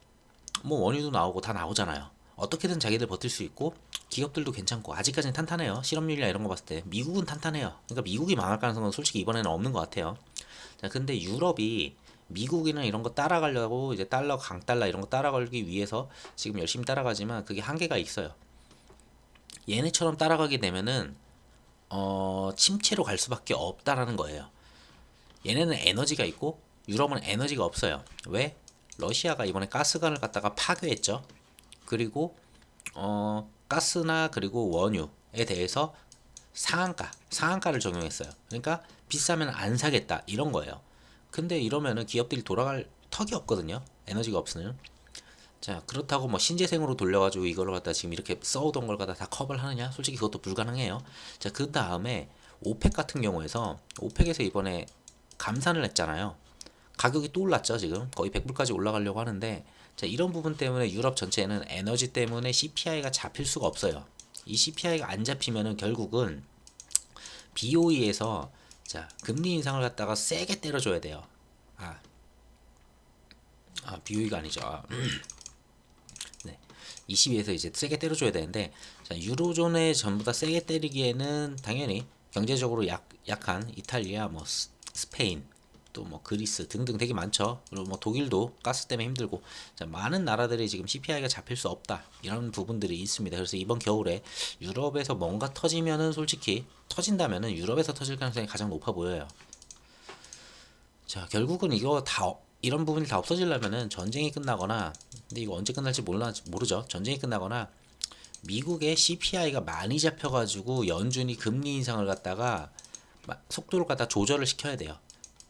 뭐 원유도 나오고 다 나오잖아요. 어떻게든 자기들 버틸 수 있고 기업들도 괜찮고 아직까지는 탄탄해요. 실업률이나 이런 거 봤을 때 미국은 탄탄해요. 그러니까 미국이 망할 가능성은 솔직히 이번에는 없는 것 같아요. 자, 근데 유럽이 미국이나 이런 거 따라가려고 이제 달러, 강달러 이런 거 따라가기 위해서 지금 열심히 따라가지만 그게 한계가 있어요. 얘네처럼 따라가게 되면은 침체로 갈 수밖에 없다라는 거예요. 얘네는 에너지가 있고 유럽은 에너지가 없어요. 왜? 러시아가 이번에 가스관을 갖다가 파괴했죠. 그리고 가스나 그리고 원유에 대해서 상한가를 적용했어요. 그러니까 비싸면 안 사겠다 이런 거예요. 근데 이러면은 기업들이 돌아갈 턱이 없거든요. 에너지가 없으면. 자, 그렇다고 뭐 신재생으로 돌려가지고 이걸 갖다 지금 이렇게 써오던 걸 갖다 다 커버를 하느냐? 솔직히 그것도 불가능해요. 자, 그 다음에 오펙 같은 경우에서 오펙에서 이번에 감산을 했잖아요. 가격이 또 올랐죠. 지금 거의 100불까지 올라가려고 하는데, 자, 이런 부분 때문에 유럽 전체는 에너지 때문에 CPI가 잡힐 수가 없어요. 이 CPI가 안 잡히면은 결국은 BOE에서 자, 금리 인상을 갖다가 세게 때려줘야 돼요. 아, BOE가 아니죠. 네. 22에서 이제 세게 때려줘야 되는데, 자, 유로존에 전부 다 세게 때리기에는 당연히 경제적으로 약한 이탈리아, 뭐 스페인, 또 뭐 그리스 등등 되게 많죠. 그리고 뭐 독일도 가스 때문에 힘들고, 자, 많은 나라들이 지금 CPI가 잡힐 수 없다 이런 부분들이 있습니다. 그래서 이번 겨울에 유럽에서 뭔가 터지면은 솔직히 터진다면은 유럽에서 터질 가능성이 가장 높아 보여요. 자, 결국은 이거 다 이런 부분이 다 없어지려면은 전쟁이 끝나거나, 근데 이거 언제 끝날지 모르죠. 전쟁이 끝나거나 미국의 CPI가 많이 잡혀가지고 연준이 금리 인상을 갖다가 속도를 갖다 조절을 시켜야 돼요.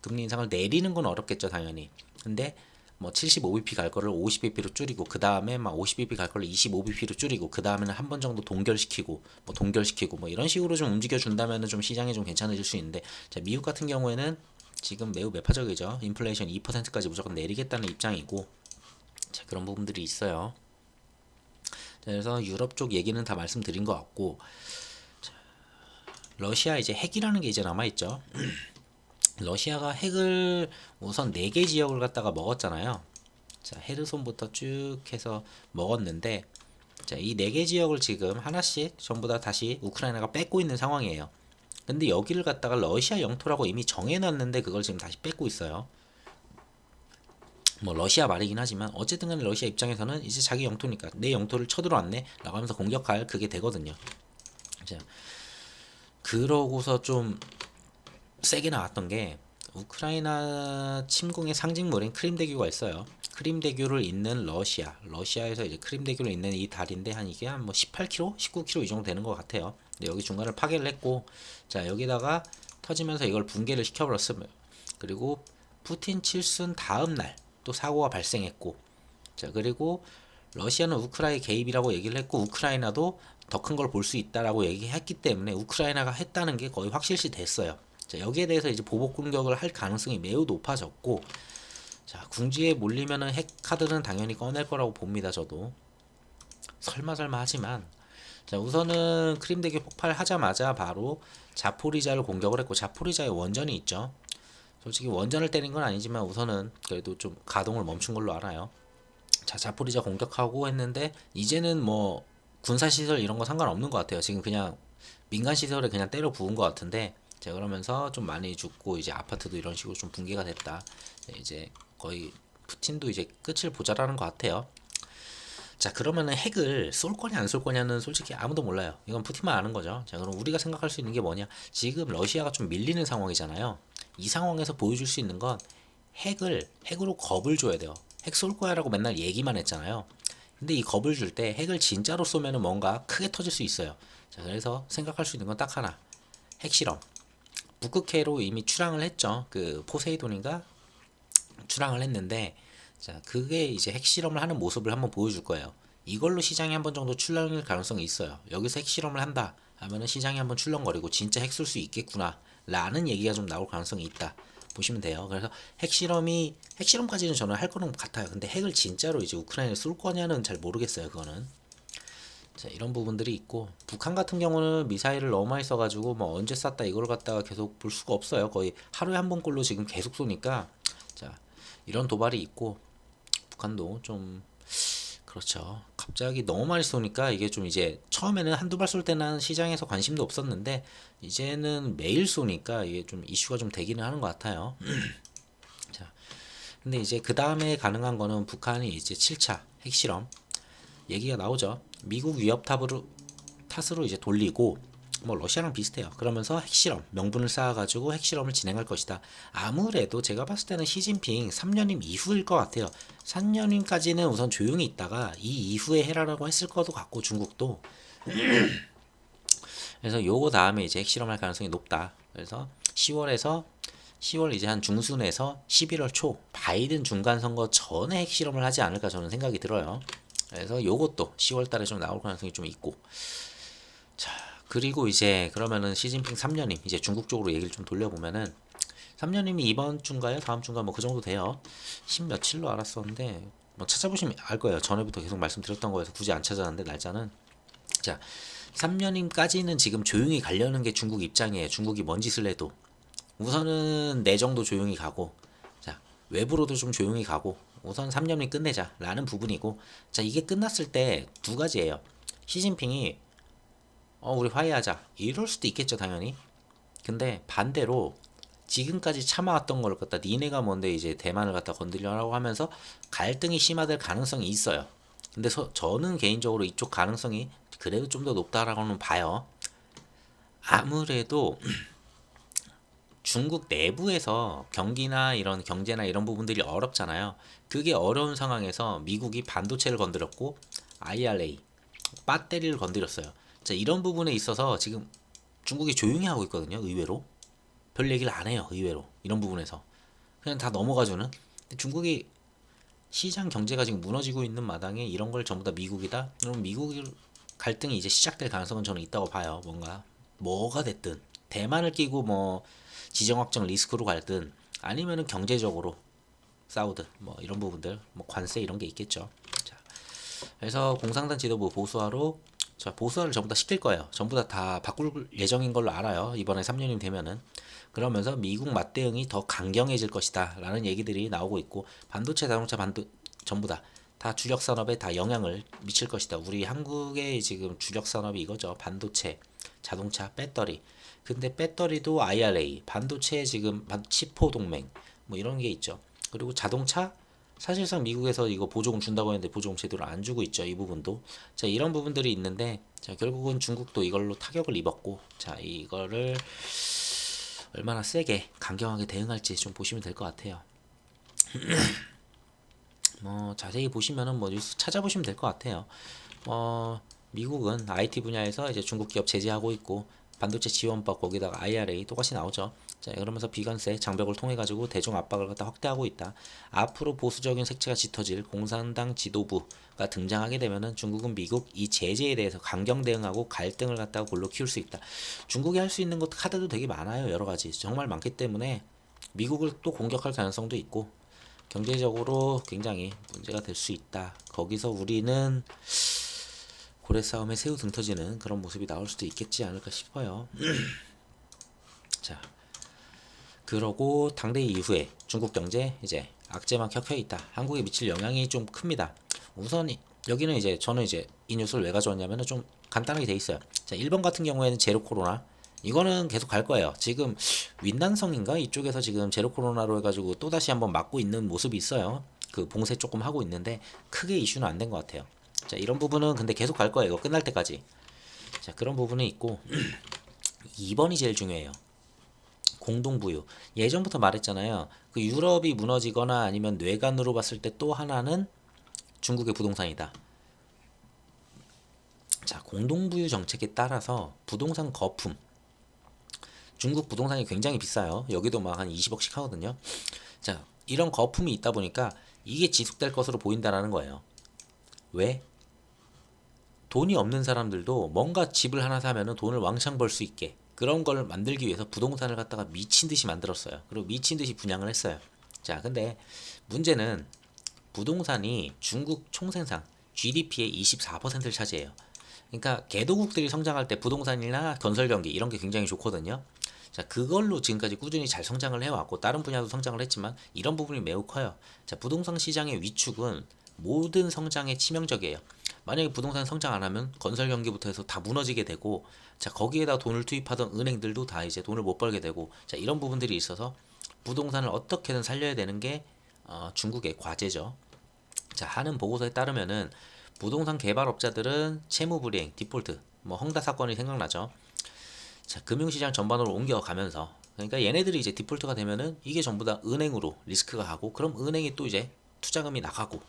금리 인상을 내리는 건 어렵겠죠, 당연히. 근데 뭐 75bp 갈 거를 50bp로 줄이고, 그 다음에 막 50bp 갈 거를 25bp로 줄이고, 그 다음에는 한 번 정도 동결시키고 뭐 이런 식으로 좀 움직여 준다면은 좀 시장이 좀 괜찮아질 수 있는데, 자, 미국 같은 경우에는 지금 매우 매파적이죠. 인플레이션 2%까지 무조건 내리겠다는 입장이고, 자, 그런 부분들이 있어요. 자, 그래서 유럽 쪽 얘기는 다 말씀드린 것 같고, 러시아 이제 핵이라는 게 이제 남아있죠. 러시아가 핵을 우선 4개 지역을 갖다가 먹었잖아요. 자, 헤르손부터 쭉 해서 먹었는데, 자, 이 4개 지역을 지금 하나씩 전부 다 다시 우크라이나가 뺏고 있는 상황이에요. 근데 여기를 갖다가 러시아 영토라고 이미 정해놨는데 그걸 지금 다시 뺏고 있어요. 뭐 러시아 말이긴 하지만 어쨌든 간에 러시아 입장에서는 이제 자기 영토니까 내 영토를 쳐들어왔네 라고 하면서 공격할 그게 되거든요. 자, 그러고서 좀 세게 나왔던 게, 우크라이나 침공의 상징물인 크림대교가 있어요. 크림대교를 잇는 러시아에서 이제 크림대교를 잇는 이 다리인데, 한 이게 한 뭐 18km, 19km 이 정도 되는 것 같아요. 근데 여기 중간을 파괴를 했고, 자, 여기다가 터지면서 이걸 붕괴를 시켜버렸으면, 그리고 푸틴 칠순 다음 날 또 사고가 발생했고, 자, 그리고 러시아는 우크라이나 개입이라고 얘기를 했고, 우크라이나도 더 큰 걸 볼 수 있다라고 얘기했기 때문에 우크라이나가 했다는 게 거의 확실시 됐어요. 자, 여기에 대해서 이제 보복 공격을 할 가능성이 매우 높아졌고, 자, 궁지에 몰리면은 핵 카드는 당연히 꺼낼 거라고 봅니다. 저도 설마 하지만, 자, 우선은 크림대교 폭발하자마자 바로 자포리자를 공격을 했고, 자포리자에 원전이 있죠. 솔직히 원전을 때린 건 아니지만 우선은 그래도 좀 가동을 멈춘 걸로 알아요. 자, 자포리자 공격하고 했는데 이제는 뭐 군사시설 이런 거 상관없는 것 같아요. 지금 그냥 민간 시설에 그냥 때려 부은 것 같은데, 자, 그러면서 좀 많이 죽고 이제 아파트도 이런 식으로 좀 붕괴가 됐다. 이제 거의 푸틴도 이제 끝을 보자라는 것 같아요. 자, 그러면은 핵을 쏠 거냐 안 쏠 거냐는 솔직히 아무도 몰라요. 이건 푸틴만 아는 거죠. 자, 그럼 우리가 생각할 수 있는 게 뭐냐? 지금 러시아가 좀 밀리는 상황이잖아요. 이 상황에서 보여줄 수 있는 건 핵으로 겁을 줘야 돼요. 핵 쏠 거야라고 맨날 얘기만 했잖아요. 근데 이 겁을 줄 때 핵을 진짜로 쏘면은 뭔가 크게 터질 수 있어요. 자, 그래서 생각할 수 있는 건 딱 하나. 핵실험. 북극해로 이미 출항을 했죠. 그 포세이돈인가 출항을 했는데, 자, 그게 이제 핵실험을 하는 모습을 한번 보여줄 거예요. 이걸로 시장이 한 번 정도 출렁일 가능성이 있어요. 여기서 핵실험을 한다 하면은 시장이 한번 출렁거리고 진짜 핵 쏠 수 있겠구나 라는 얘기가 좀 나올 가능성이 있다 보시면 돼요. 그래서 핵실험까지는 저는 할 거는 같아요. 근데 핵을 진짜로 이제 우크라이나에 쏠 거냐는 잘 모르겠어요. 그거는. 자, 이런 부분들이 있고, 북한 같은 경우는 미사일을 너무 많이 써가지고 뭐 언제 쐈다 이걸 갖다가 계속 볼 수가 없어요. 거의 하루에 한 번꼴로 지금 계속 쏘니까, 자, 이런 도발이 있고, 북한도 좀 그렇죠. 갑자기 너무 많이 쏘니까 이게 좀 이제 처음에는 한두 발 쏠 때는 시장에서 관심도 없었는데 이제는 매일 쏘니까 이게 좀 이슈가 좀 되기는 하는 것 같아요. 자, 근데 이제 그 다음에 가능한 거는 북한이 이제 7차 핵실험 얘기가 나오죠. 미국 위협 탓으로 이제 돌리고, 뭐 러시아랑 비슷해요. 그러면서 핵실험 명분을 쌓아가지고 핵실험을 진행할 것이다. 아무래도 제가 봤을 때는 시진핑 3년임 이후일 것 같아요. 3년임까지는 우선 조용히 있다가 이 이후에 해라라고 했을 것도 같고, 중국도. 그래서 요거 다음에 이제 핵실험할 가능성이 높다. 그래서 10월 이제 한 중순에서 11월 초 바이든 중간 선거 전에 핵실험을 하지 않을까 저는 생각이 들어요. 그래서 요것도 10월 달에 좀 나올 가능성이 좀 있고. 자, 그리고 이제 그러면은 시진핑 3년임 이제 중국 쪽으로 얘기를 좀 돌려보면은, 3년임이 이번 주인가요? 다음 주인가 뭐 그 정도 돼요. 10 며칠로 알았었는데 뭐 찾아보시면 알 거예요. 전에부터 계속 말씀드렸던 거여서 굳이 안 찾아놨는데 날짜는. 자, 3년임까지는 지금 조용히 가려는 게 중국 입장이에요. 중국이 뭔 짓을 해도 우선은 내 정도 조용히 가고, 자, 외부로도 좀 조용히 가고 우선 3년이 끝내자 라는 부분이고, 자 이게 끝났을 때 두 가지예요. 시진핑이 우리 화해하자 이럴 수도 있겠죠 당연히. 근데 반대로 지금까지 참아왔던 걸 갖다 니네가 뭔데 이제 대만을 갖다 건드리려고 하면서 갈등이 심화될 가능성이 있어요. 근데 저는 개인적으로 이쪽 가능성이 그래도 좀 더 높다라고는 봐요. 아무래도 중국 내부에서 경기나 이런 경제나 이런 부분들이 어렵잖아요. 그게 어려운 상황에서 미국이 반도체를 건드렸고 IRA, 배터리를 건드렸어요. 자, 이런 부분에 있어서 지금 중국이 조용히 하고 있거든요. 의외로. 별 얘기를 안 해요. 의외로. 이런 부분에서. 그냥 다 넘어가주는. 중국이 시장 경제가 지금 무너지고 있는 마당에 이런 걸 전부 다 미국이다? 그럼 미국 갈등이 이제 시작될 가능성은 저는 있다고 봐요. 뭐가 됐든. 대만을 끼고 뭐 지정학적 리스크로 갈든 아니면은 경제적으로 싸우든 뭐 이런 부분들 뭐 관세 이런 게 있겠죠. 자, 그래서 공산당 지도부 보수화로 자 보수화를 전부 다 시킬 거예요. 전부 다 바꿀 예정인 걸로 알아요. 이번에 3년이 되면은. 그러면서 미국 맞대응이 더 강경해질 것이다 라는 얘기들이 나오고 있고, 반도체 자동차 전부 다 주력 산업에 다 영향을 미칠 것이다. 우리 한국의 지금 주력 산업이 이거죠. 반도체, 자동차, 배터리. 근데 배터리도 IRA, 반도체 지금 치포 동맹 뭐 이런 게 있죠. 그리고 자동차 사실상 미국에서 이거 보조금 준다고 했는데 보조금 제대로 안 주고 있죠. 이 부분도. 자, 이런 부분들이 있는데, 자, 결국은 중국도 이걸로 타격을 입었고, 자, 이거를 얼마나 세게 강경하게 대응할지 좀 보시면 될 것 같아요. 뭐 자세히 보시면은 뭐 뉴스 찾아보시면 될 것 같아요. 미국은 IT 분야에서 이제 중국 기업 제재하고 있고, 반도체 지원법 거기다가 IRA 똑같이 나오죠. 자, 그러면서 비관세 장벽을 통해 가지고 대중 압박을 갖다 확대하고 있다. 앞으로 보수적인 색채가 짙어질 공산당 지도부가 등장하게 되면은 중국은 미국 이 제재에 대해서 강경 대응하고 갈등을 갖다가 골로 키울 수 있다. 중국이 할 수 있는 것 카드도 되게 많아요. 여러 가지 정말 많기 때문에 미국을 또 공격할 가능성도 있고, 경제적으로 굉장히 문제가 될 수 있다. 거기서 우리는 고래 싸움에 새우 등 터지는 그런 모습이 나올 수도 있겠지 않을까 싶어요. 자, 그러고 당대회 이후에 중국 경제 이제 악재만 켜켜 있다. 한국에 미칠 영향이 좀 큽니다. 우선 여기는 이제 저는 이제 이 뉴스를 왜 가져왔냐면은 좀 간단하게 돼 있어요. 자, 일본 같은 경우에는 제로 코로나 이거는 계속 갈 거예요. 지금 윈난성인가 이쪽에서 지금 제로 코로나로 해가지고 또 다시 한번 막고 있는 모습이 있어요. 그 봉쇄 조금 하고 있는데 크게 이슈는 안 된 것 같아요. 자, 이런 부분은 근데 계속 갈 거예요. 이거 끝날 때까지. 자, 그런 부분은 있고 2번이 제일 중요해요. 공동부유. 예전부터 말했잖아요. 그 유럽이 무너지거나 아니면 뇌관으로 봤을 때 또 하나는 중국의 부동산이다. 자, 공동부유 정책에 따라서 부동산 거품. 중국 부동산이 굉장히 비싸요. 여기도 막 한 20억씩 하거든요. 자, 이런 거품이 있다 보니까 이게 지속될 것으로 보인다라는 거예요. 왜? 돈이 없는 사람들도 뭔가 집을 하나 사면은 돈을 왕창 벌 수 있게 그런 걸 만들기 위해서 부동산을 갖다가 미친 듯이 만들었어요. 그리고 미친 듯이 분양을 했어요. 자, 근데 문제는 부동산이 중국 총생산 GDP의 24%를 차지해요. 그러니까 개도국들이 성장할 때 부동산이나 건설 경기 이런 게 굉장히 좋거든요. 자, 그걸로 지금까지 꾸준히 잘 성장을 해왔고 다른 분야도 성장을 했지만 이런 부분이 매우 커요. 자, 부동산 시장의 위축은 모든 성장에 치명적이에요. 만약에 부동산 성장 안 하면 건설 경기부터 해서 다 무너지게 되고, 자, 거기에다 돈을 투입하던 은행들도 다 이제 돈을 못 벌게 되고, 자, 이런 부분들이 있어서 부동산을 어떻게든 살려야 되는 게 중국의 과제죠. 자, 하는 보고서에 따르면은 부동산 개발업자들은 채무불이행, 디폴트, 뭐 헝다 사건이 생각나죠. 자, 금융시장 전반으로 옮겨가면서, 그러니까 얘네들이 이제 디폴트가 되면은 이게 전부 다 은행으로 리스크가 가고, 그럼 은행이 또 이제 투자금이 나가고,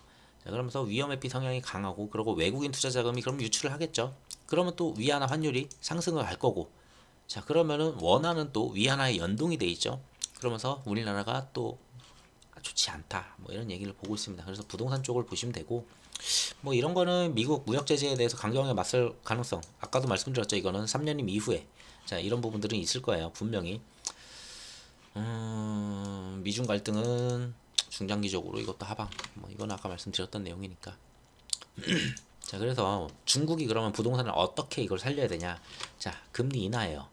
자, 그러면서 위험회피 성향이 강하고, 그리고 외국인 투자 자금이 그럼 유출을 하겠죠. 그러면 또 위안화 환율이 상승을 할 거고, 자, 그러면은 원화는 또 위안화에 연동이 돼 있죠. 그러면서 우리나라가 또 좋지 않다, 뭐 이런 얘기를 보고 있습니다. 그래서 부동산 쪽을 보시면 되고, 뭐 이런 거는 미국 무역 제재에 대해서 강경하게 맞설 가능성, 아까도 말씀드렸죠. 이거는 3년임 이후에 자, 이런 부분들은 있을 거예요. 분명히. 미중 갈등은 중장기적으로 이것도 하방. 뭐 이건 아까 말씀드렸던 내용이니까. 자, 그래서 중국이 그러면 부동산을 어떻게 이걸 살려야 되냐? 자, 금리 인하예요.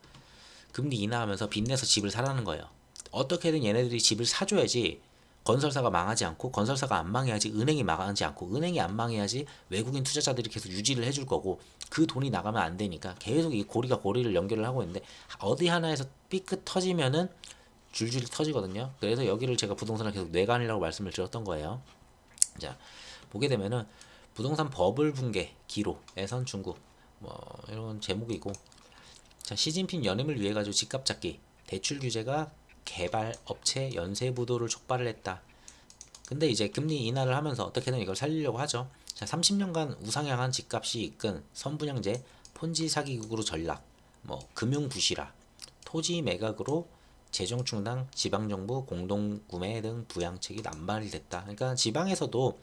금리 인하하면서 빚내서 집을 사라는 거예요. 어떻게든 얘네들이 집을 사줘야지 건설사가 망하지 않고, 건설사가 안 망해야지 은행이 망하지 않고, 은행이 안 망해야지 외국인 투자자들이 계속 유지를 해줄 거고, 그 돈이 나가면 안 되니까 계속 이 고리가 고리를 연결을 하고 있는데, 어디 하나에서 삐끗 터지면은 줄줄이 터지거든요. 그래서 여기를 제가 부동산을 계속 뇌관이라고 말씀을 드렸던 거예요. 자, 보게 되면은 부동산 버블 붕괴 기로 애선 중국 뭐 이런 제목이고, 자, 시진핑 연임을 위해 가지고 집값 잡기, 대출 규제가 개발 업체 연쇄 부도를 촉발을 했다. 근데 이제 금리 인하를 하면서 어떻게든 이걸 살리려고 하죠. 자, 30년간 우상향한 집값이 이끈 선분양제 폰지 사기극으로 전락, 뭐 금융 부실화, 토지 매각으로 재정 충당, 지방정부 공동구매 등 부양책이 남발이 됐다. 그러니까 지방에서도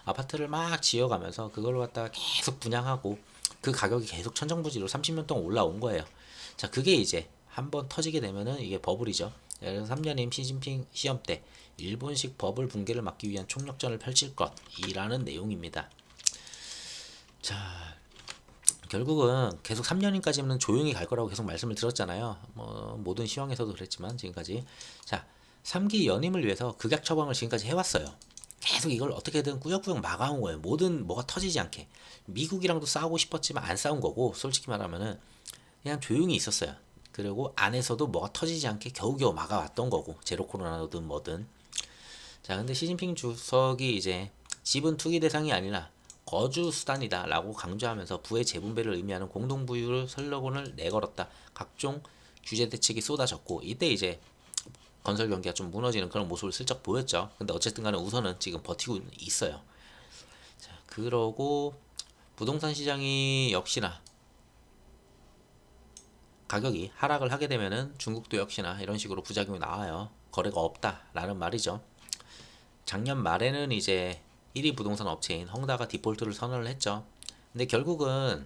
아파트를 막 지어가면서 그걸 갖다가 계속 분양하고 그 가격이 계속 천정부지로 30년 동안 올라온 거예요. 자, 그게 이제 한번 터지게 되면은 이게 버블이죠. 그래서 3년임 시진핑 시험 때 일본식 버블 붕괴를 막기 위한 총력전을 펼칠 것이라는 내용입니다. 자, 결국은 계속 3년인까지는 조용히 갈 거라고 계속 말씀을 드렸잖아요. 뭐 모든 시황에서도 그랬지만 지금까지. 자, 3기 연임을 위해서 극약 처방을 지금까지 해왔어요. 계속 이걸 어떻게든 꾸역꾸역 막아온 거예요. 뭐든 뭐가 터지지 않게. 미국이랑도 싸우고 싶었지만 안 싸운 거고, 솔직히 말하면은 그냥 조용히 있었어요. 그리고 안에서도 뭐가 터지지 않게 겨우겨우 막아왔던 거고, 제로 코로나든 뭐든. 자, 근데 시진핑 주석이 이제 집은 투기 대상이 아니라 거주 수단이다 라고 강조하면서 부의 재분배를 의미하는 공동부유를 슬로건을 내걸었다. 각종 규제 대책이 쏟아졌고, 이때 이제 건설 경기가 좀 무너지는 그런 모습을 슬쩍 보였죠. 근데 어쨌든 간에 우선은 지금 버티고 있어요. 자, 그러고 부동산 시장이 역시나 가격이 하락을 하게 되면은 중국도 역시나 이런 식으로 부작용이 나와요. 거래가 없다라는 말이죠. 작년 말에는 이제 1위 부동산 업체인 헝다가 디폴트를 선언을 했죠. 근데 결국은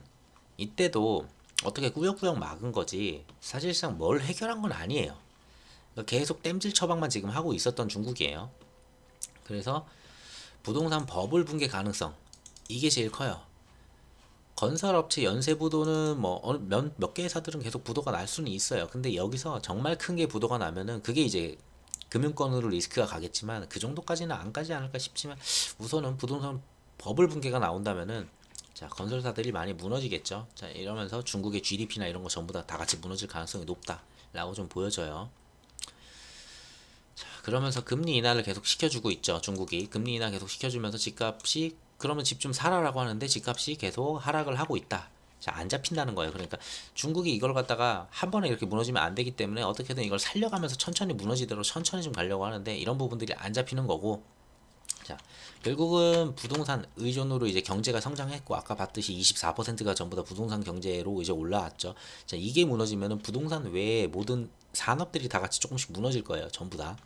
이때도 어떻게 꾸역꾸역 막은 거지 사실상 뭘 해결한 건 아니에요. 계속 땜질 처방만 지금 하고 있었던 중국이에요. 그래서 부동산 버블 붕괴 가능성, 이게 제일 커요. 건설업체 연쇄 부도는 뭐 몇 개 회사들은 계속 부도가 날 수는 있어요. 근데 여기서 정말 큰 게 부도가 나면은 그게 이제 금융권으로 리스크가 가겠지만 그 정도까지는 안 가지 않을까 싶지만, 우선은 부동산 버블 붕괴가 나온다면은 자, 건설사들이 많이 무너지겠죠. 자, 이러면서 중국의 GDP나 이런 거 전부 다 같이 무너질 가능성이 높다라고 좀 보여져요. 자, 그러면서 금리 인하를 계속 시켜주고 있죠. 중국이 금리 인하 계속 시켜주면서 집값이, 그러면 집 좀 사라라고 하는데 집값이 계속 하락을 하고 있다. 자, 안 잡힌다는 거예요. 그러니까 중국이 이걸 갖다가 한 번에 이렇게 무너지면 안 되기 때문에 어떻게든 이걸 살려가면서 천천히 무너지도록 천천히 좀 가려고 하는데, 이런 부분들이 안 잡히는 거고. 자, 결국은 부동산 의존으로 이제 경제가 성장했고, 아까 봤듯이 24%가 전부 다 부동산 경제로 이제 올라왔죠. 자, 이게 무너지면은 부동산 외에 모든 산업들이 다 같이 조금씩 무너질 거예요. 전부 다.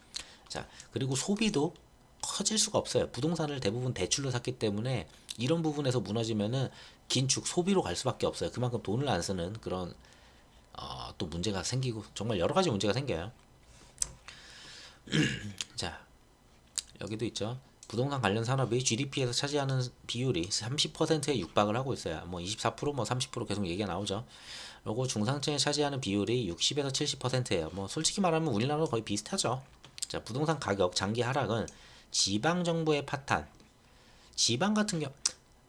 자, 그리고 소비도 커질 수가 없어요. 부동산을 대부분 대출로 샀기 때문에 이런 부분에서 무너지면은 긴축 소비로 갈 수밖에 없어요. 그만큼 돈을 안 쓰는 그런 또 문제가 생기고, 정말 여러 가지 문제가 생겨요. 자, 여기도 있죠. 부동산 관련 산업이 GDP에서 차지하는 비율이 30%에 육박을 하고 있어요. 뭐 24%뭐 30% 계속 얘기가 나오죠. 그리고 중상층에 차지하는 비율이 60에서 70%예요. 뭐 솔직히 말하면 우리나라도 거의 비슷하죠. 자, 부동산 가격 장기 하락은 지방 정부의 파탄. 지방 같은 경우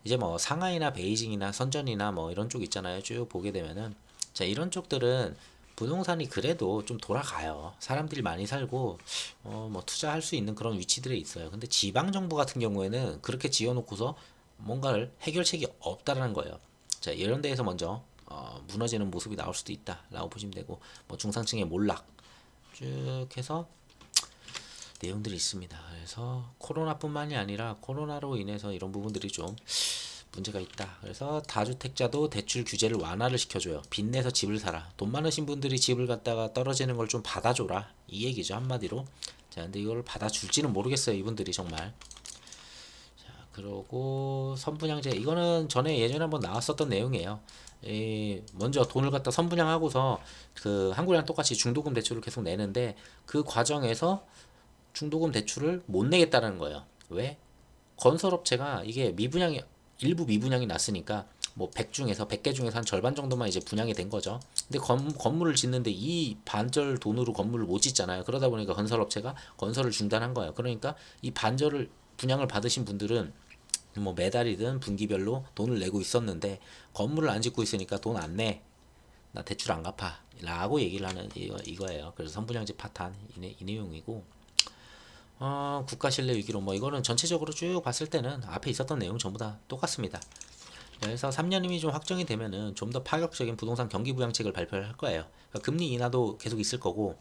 이제 뭐 상하이나 베이징이나 선전이나 뭐 이런 쪽 있잖아요. 쭉 보게 되면은, 자, 이런 쪽들은 부동산이 그래도 좀 돌아가요. 사람들이 많이 살고 뭐 투자할 수 있는 그런 위치들에 있어요. 근데 지방 정부 같은 경우에는 그렇게 지어놓고서 뭔가를 해결책이 없다라는 거예요. 자, 이런 데에서 먼저 무너지는 모습이 나올 수도 있다라고 보시면 되고, 뭐 중상층의 몰락 쭉 해서 내용들이 있습니다. 그래서 코로나뿐만이 아니라 코로나로 인해서 이런 부분들이 좀 문제가 있다. 그래서 다주택자도 대출 규제를 완화를 시켜줘요. 빚내서 집을 사라. 돈 많으신 분들이 집을 갖다가 떨어지는 걸 좀 받아줘라. 이 얘기죠, 한마디로. 자, 근데 이걸 받아줄지는 모르겠어요, 이분들이 정말. 자, 그러고 선분양제, 이거는 전에 예전에 한번 나왔었던 내용이에요. 먼저 돈을 갖다 선분양하고서 그 한국이랑 똑같이 중도금 대출을 계속 내는데, 그 과정에서 중도금 대출을 못 내겠다는 거예요. 왜? 건설업체가 이게 미분양이 일부 미분양이 났으니까 뭐 100 중에서 100개 중에서 한 절반 정도만 이제 분양이 된 거죠. 근데 건물을 짓는데 이 반절 돈으로 건물을 못 짓잖아요. 그러다 보니까 건설업체가 건설을 중단한 거예요. 그러니까 이 반절을 분양을 받으신 분들은 뭐 매달이든 분기별로 돈을 내고 있었는데 건물을 안 짓고 있으니까 돈 안 내. 나 대출 안 갚아. 라고 얘기를 하는 이거예요. 그래서 선분양지 파탄 이 내용이고 국가 신뢰 위기로 뭐 이거는 전체적으로 쭉 봤을 때는 앞에 있었던 내용 전부 다 똑같습니다. 그래서 3년임이 좀 확정이 되면은 좀 더 파격적인 부동산 경기 부양책을 발표를 할 거예요. 그러니까 금리 인하도 계속 있을 거고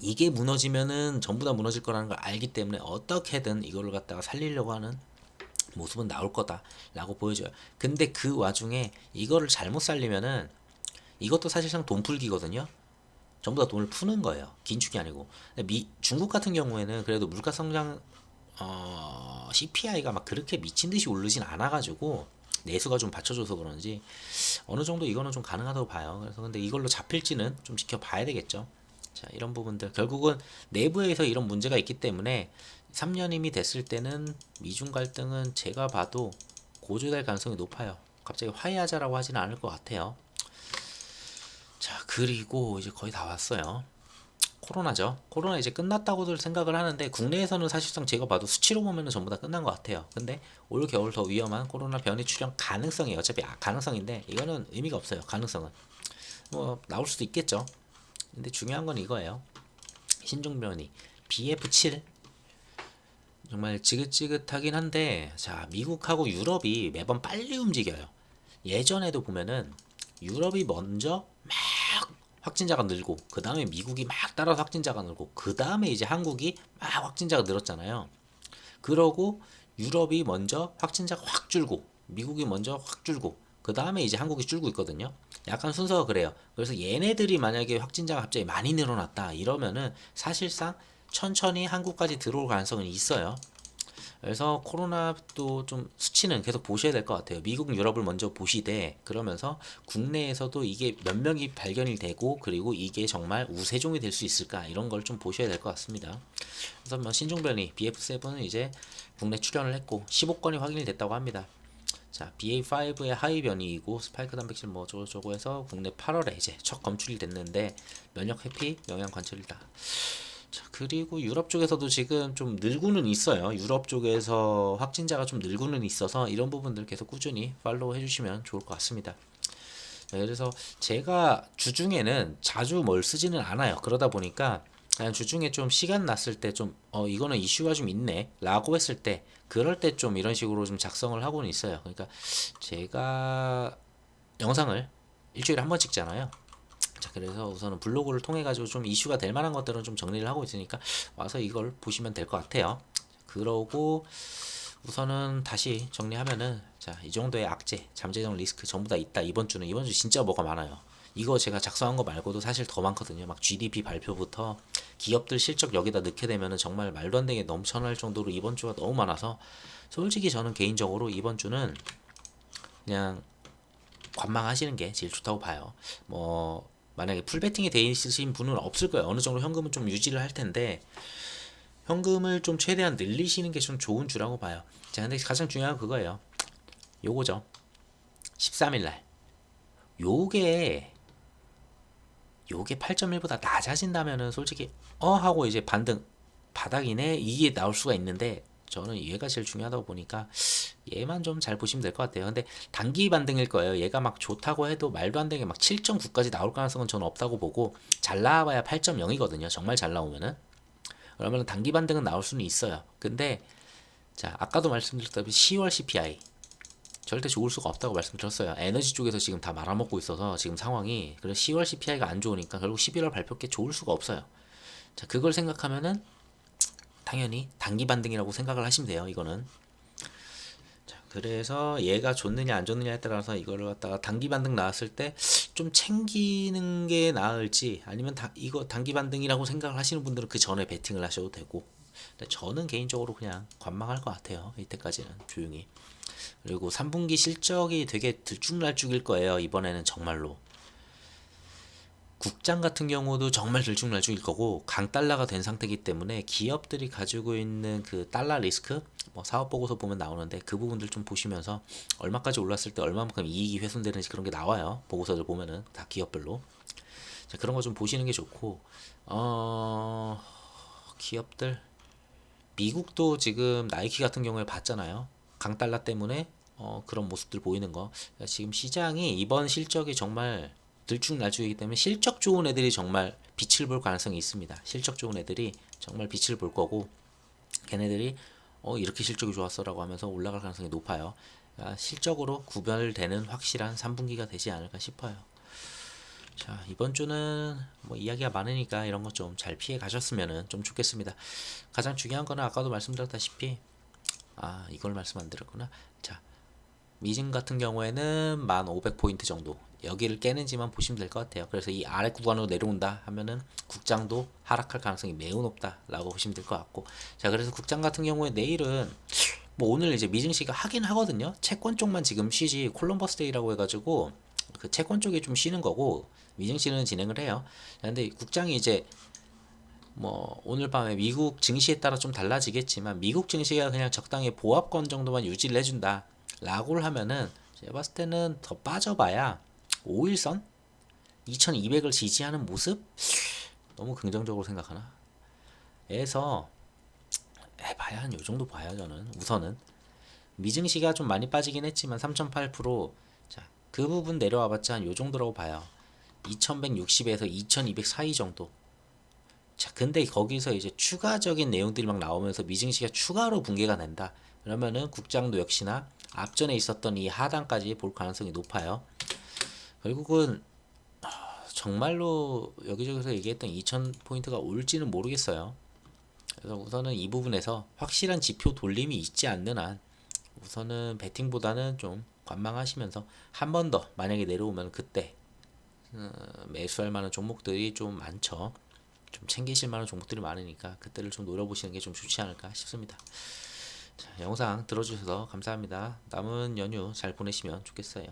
이게 무너지면은 전부 다 무너질 거라는 걸 알기 때문에 어떻게든 이거를 갖다가 살리려고 하는 모습은 나올 거다라고 보여져요. 근데 그 와중에 이거를 잘못 살리면은 이것도 사실상 돈 풀기거든요. 전부 다 돈을 푸는 거예요. 긴축이 아니고. 중국 같은 경우에는 그래도 물가 성장 CPI가 막 그렇게 미친 듯이 오르진 않아가지고 내수가 좀 받쳐줘서 그런지 어느 정도 이거는 좀 가능하다고 봐요. 그래서 근데 이걸로 잡힐지는 좀 지켜봐야 되겠죠. 자, 이런 부분들 결국은 내부에서 이런 문제가 있기 때문에 3년임이 됐을 때는 미중 갈등은 제가 봐도 고조될 가능성이 높아요. 갑자기 화해하자라고 하지는 않을 것 같아요. 자, 그리고 이제 거의 다 왔어요. 코로나죠. 코로나 이제 끝났다고들 생각을 하는데 국내에서는 사실상 제가 봐도 수치로 보면은 전부 다 끝난 것 같아요. 근데 올 겨울 더 위험한 코로나 변이 출현 가능성이 어차피 가능성인데 이거는 의미가 없어요. 가능성은 뭐 나올 수도 있겠죠. 근데 중요한 건 이거예요. 신종 변이 BF7 정말 지긋지긋하긴 한데 자 미국하고 유럽이 매번 빨리 움직여요. 예전에도 보면은 유럽이 먼저 막 확진자가 늘고 그 다음에 미국이 막 따라서 확진자가 늘고 그 다음에 이제 한국이 막 확진자가 늘었잖아요. 그러고 유럽이 먼저 확진자가 확 줄고 미국이 먼저 확 줄고 그 다음에 이제 한국이 줄고 있거든요. 약간 순서가 그래요. 그래서 얘네들이 만약에 확진자가 갑자기 많이 늘어났다 이러면은 사실상 천천히 한국까지 들어올 가능성은 있어요. 그래서 코로나도 좀 수치는 계속 보셔야 될 것 같아요. 미국, 유럽을 먼저 보시되 그러면서 국내에서도 이게 몇 명이 발견이 되고 그리고 이게 정말 우세종이 될 수 있을까 이런 걸 좀 보셔야 될 것 같습니다. 그래서 뭐 신종변이 BF7은 이제 국내 출현을 했고 15건이 확인이 됐다고 합니다. 자, BA5의 하위 변이이고 스파이크 단백질 뭐 저거 해서 국내 8월에 이제 첫 검출이 됐는데 면역 회피, 영양 관찰이다. 자, 그리고 유럽 쪽에서도 지금 좀 늘고는 있어요. 유럽 쪽에서 확진자가 좀 늘고는 있어서 이런 부분들 계속 꾸준히 팔로우 해주시면 좋을 것 같습니다. 네, 그래서 제가 주중에는 자주 뭘 쓰지는 않아요. 그러다 보니까 그냥 주중에 좀 시간 났을 때 좀 이거는 이슈가 좀 있네 라고 했을 때 그럴 때 좀 이런 식으로 좀 작성을 하고는 있어요. 그러니까 제가 영상을 일주일에 한 번 찍잖아요. 자, 그래서 우선은 블로그를 통해 가지고 좀 이슈가 될 만한 것들은 좀 정리를 하고 있으니까 와서 이걸 보시면 될 것 같아요. 그러고 우선은 다시 정리하면은 자, 이 정도의 악재, 잠재적 리스크 전부 다 있다. 이번 주 진짜 뭐가 많아요. 이거 제가 작성한 거 말고도 사실 더 많거든요. 막 GDP 발표부터 기업들 실적 여기다 넣게 되면은 정말 말도 안 되게 넘쳐날 정도로 이번 주가 너무 많아서 솔직히 저는 개인적으로 이번 주는 그냥 관망하시는 게 제일 좋다고 봐요. 뭐 만약에 풀베팅이 돼 있으신 분은 없을 거예요. 어느 정도 현금은 좀 유지를 할 텐데 현금을 좀 최대한 늘리시는 게 좀 좋은 주라고 봐요. 자, 근데 가장 중요한 건 그거예요. 요거죠. 13일 날. 요게 8.1보다 낮아진다면은 솔직히 하고 이제 반등 바닥이네 이게 나올 수가 있는데 저는 얘가 제일 중요하다고 보니까 얘만 좀 잘 보시면 될 것 같아요. 근데 단기 반등일 거예요. 얘가 막 좋다고 해도 말도 안 되게 막 7.9까지 나올 가능성은 저는 없다고 보고 잘 나와봐야 8.0이거든요. 정말 잘 나오면은 그러면 단기 반등은 나올 수는 있어요. 근데 자 아까도 말씀드렸다시피 10월 CPI 절대 좋을 수가 없다고 말씀드렸어요. 에너지 쪽에서 지금 다 말아먹고 있어서 지금 상황이 그래서 10월 CPI가 안 좋으니까 결국 11월 발표께 좋을 수가 없어요. 자 그걸 생각하면은 당연히 단기 반등이라고 생각을 하시면 돼요. 이거는 자, 그래서 얘가 좋느냐 안 좋느냐에 따라서 이거를 갖다가 단기 반등 나왔을 때 좀 챙기는 게 나을지 아니면 이거 단기 반등이라고 생각을 하시는 분들은 그 전에 베팅을 하셔도 되고 근데 저는 개인적으로 그냥 관망할 것 같아요. 이때까지는 조용히. 그리고 3분기 실적이 되게 들쭉날쭉일 거예요. 이번에는 정말로 국장 같은 경우도 정말 들쭉날쭉일 거고 강달러가 된 상태이기 때문에 기업들이 가지고 있는 그 달러 리스크 뭐 사업 보고서 보면 나오는데 그 부분들 좀 보시면서 얼마까지 올랐을 때 얼마만큼 이익이 훼손되는지 그런 게 나와요. 보고서들 보면은 다 기업별로. 자, 그런 거 좀 보시는 게 좋고 기업들 미국도 지금 나이키 같은 경우에 봤잖아요. 강달러 때문에 그런 모습들 보이는 거. 지금 시장이 이번 실적이 정말 들쭉날쭉이기 때문에 실적 좋은 애들이 정말 빛을 볼 가능성이 있습니다. 실적 좋은 애들이 정말 빛을 볼 거고 걔네들이 이렇게 실적이 좋았어라고 하면서 올라갈 가능성이 높아요. 그러니까 실적으로 구별되는 확실한 3분기가 되지 않을까 싶어요. 자, 이번 주는 뭐 이야기가 많으니까 이런 거 좀 잘 피해 가셨으면 좀 좋겠습니다. 가장 중요한 거는 아까도 말씀드렸다시피 이걸 말씀 안 드렸구나. 자, 미증 같은 경우에는 1500포인트 정도 여기를 깨는지만 보시면 될 것 같아요. 그래서 이 아래 구간으로 내려온다 하면은 국장도 하락할 가능성이 매우 높다라고 보시면 될 것 같고, 자, 그래서 국장 같은 경우에 내일은 뭐 오늘 이제 미증시가 하긴 하거든요. 채권 쪽만 지금 쉬지 콜럼버스 데이라고 해가지고 그 채권 쪽이 좀 쉬는 거고 미증시는 진행을 해요. 근데 국장이 이제 뭐 오늘 밤에 미국 증시에 따라 좀 달라지겠지만 미국 증시가 그냥 적당히 보합권 정도만 유지를 해준다 라고를 하면은 제가 봤을 때는 더 빠져봐야 5일선 2200을 지지하는 모습 너무 긍정적으로 생각하나 해서 해봐야 한 요정도 봐요. 저는 우선은 미증시가 좀 많이 빠지긴 했지만 3.8%, 자, 그 부분 내려와봤자 한 요정도라고 봐요. 2160에서 2200 사이 정도. 자, 근데 거기서 이제 추가적인 내용들이 막 나오면서 미증시가 추가로 붕괴가 된다. 그러면은 국장도 역시나 앞전에 있었던 이 하단까지 볼 가능성이 높아요. 결국은 정말로 여기저기서 얘기했던 2000포인트가 올지는 모르겠어요. 그래서 우선은 이 부분에서 확실한 지표 돌림이 있지 않는 한 우선은 배팅보다는 좀 관망하시면서 한 번 더 만약에 내려오면 그때 매수할 만한 종목들이 좀 많죠. 좀 챙기실 만한 종목들이 많으니까 그때를 좀 노려보시는 게 좀 좋지 않을까 싶습니다. 자, 영상 들어주셔서 감사합니다. 남은 연휴 잘 보내시면 좋겠어요.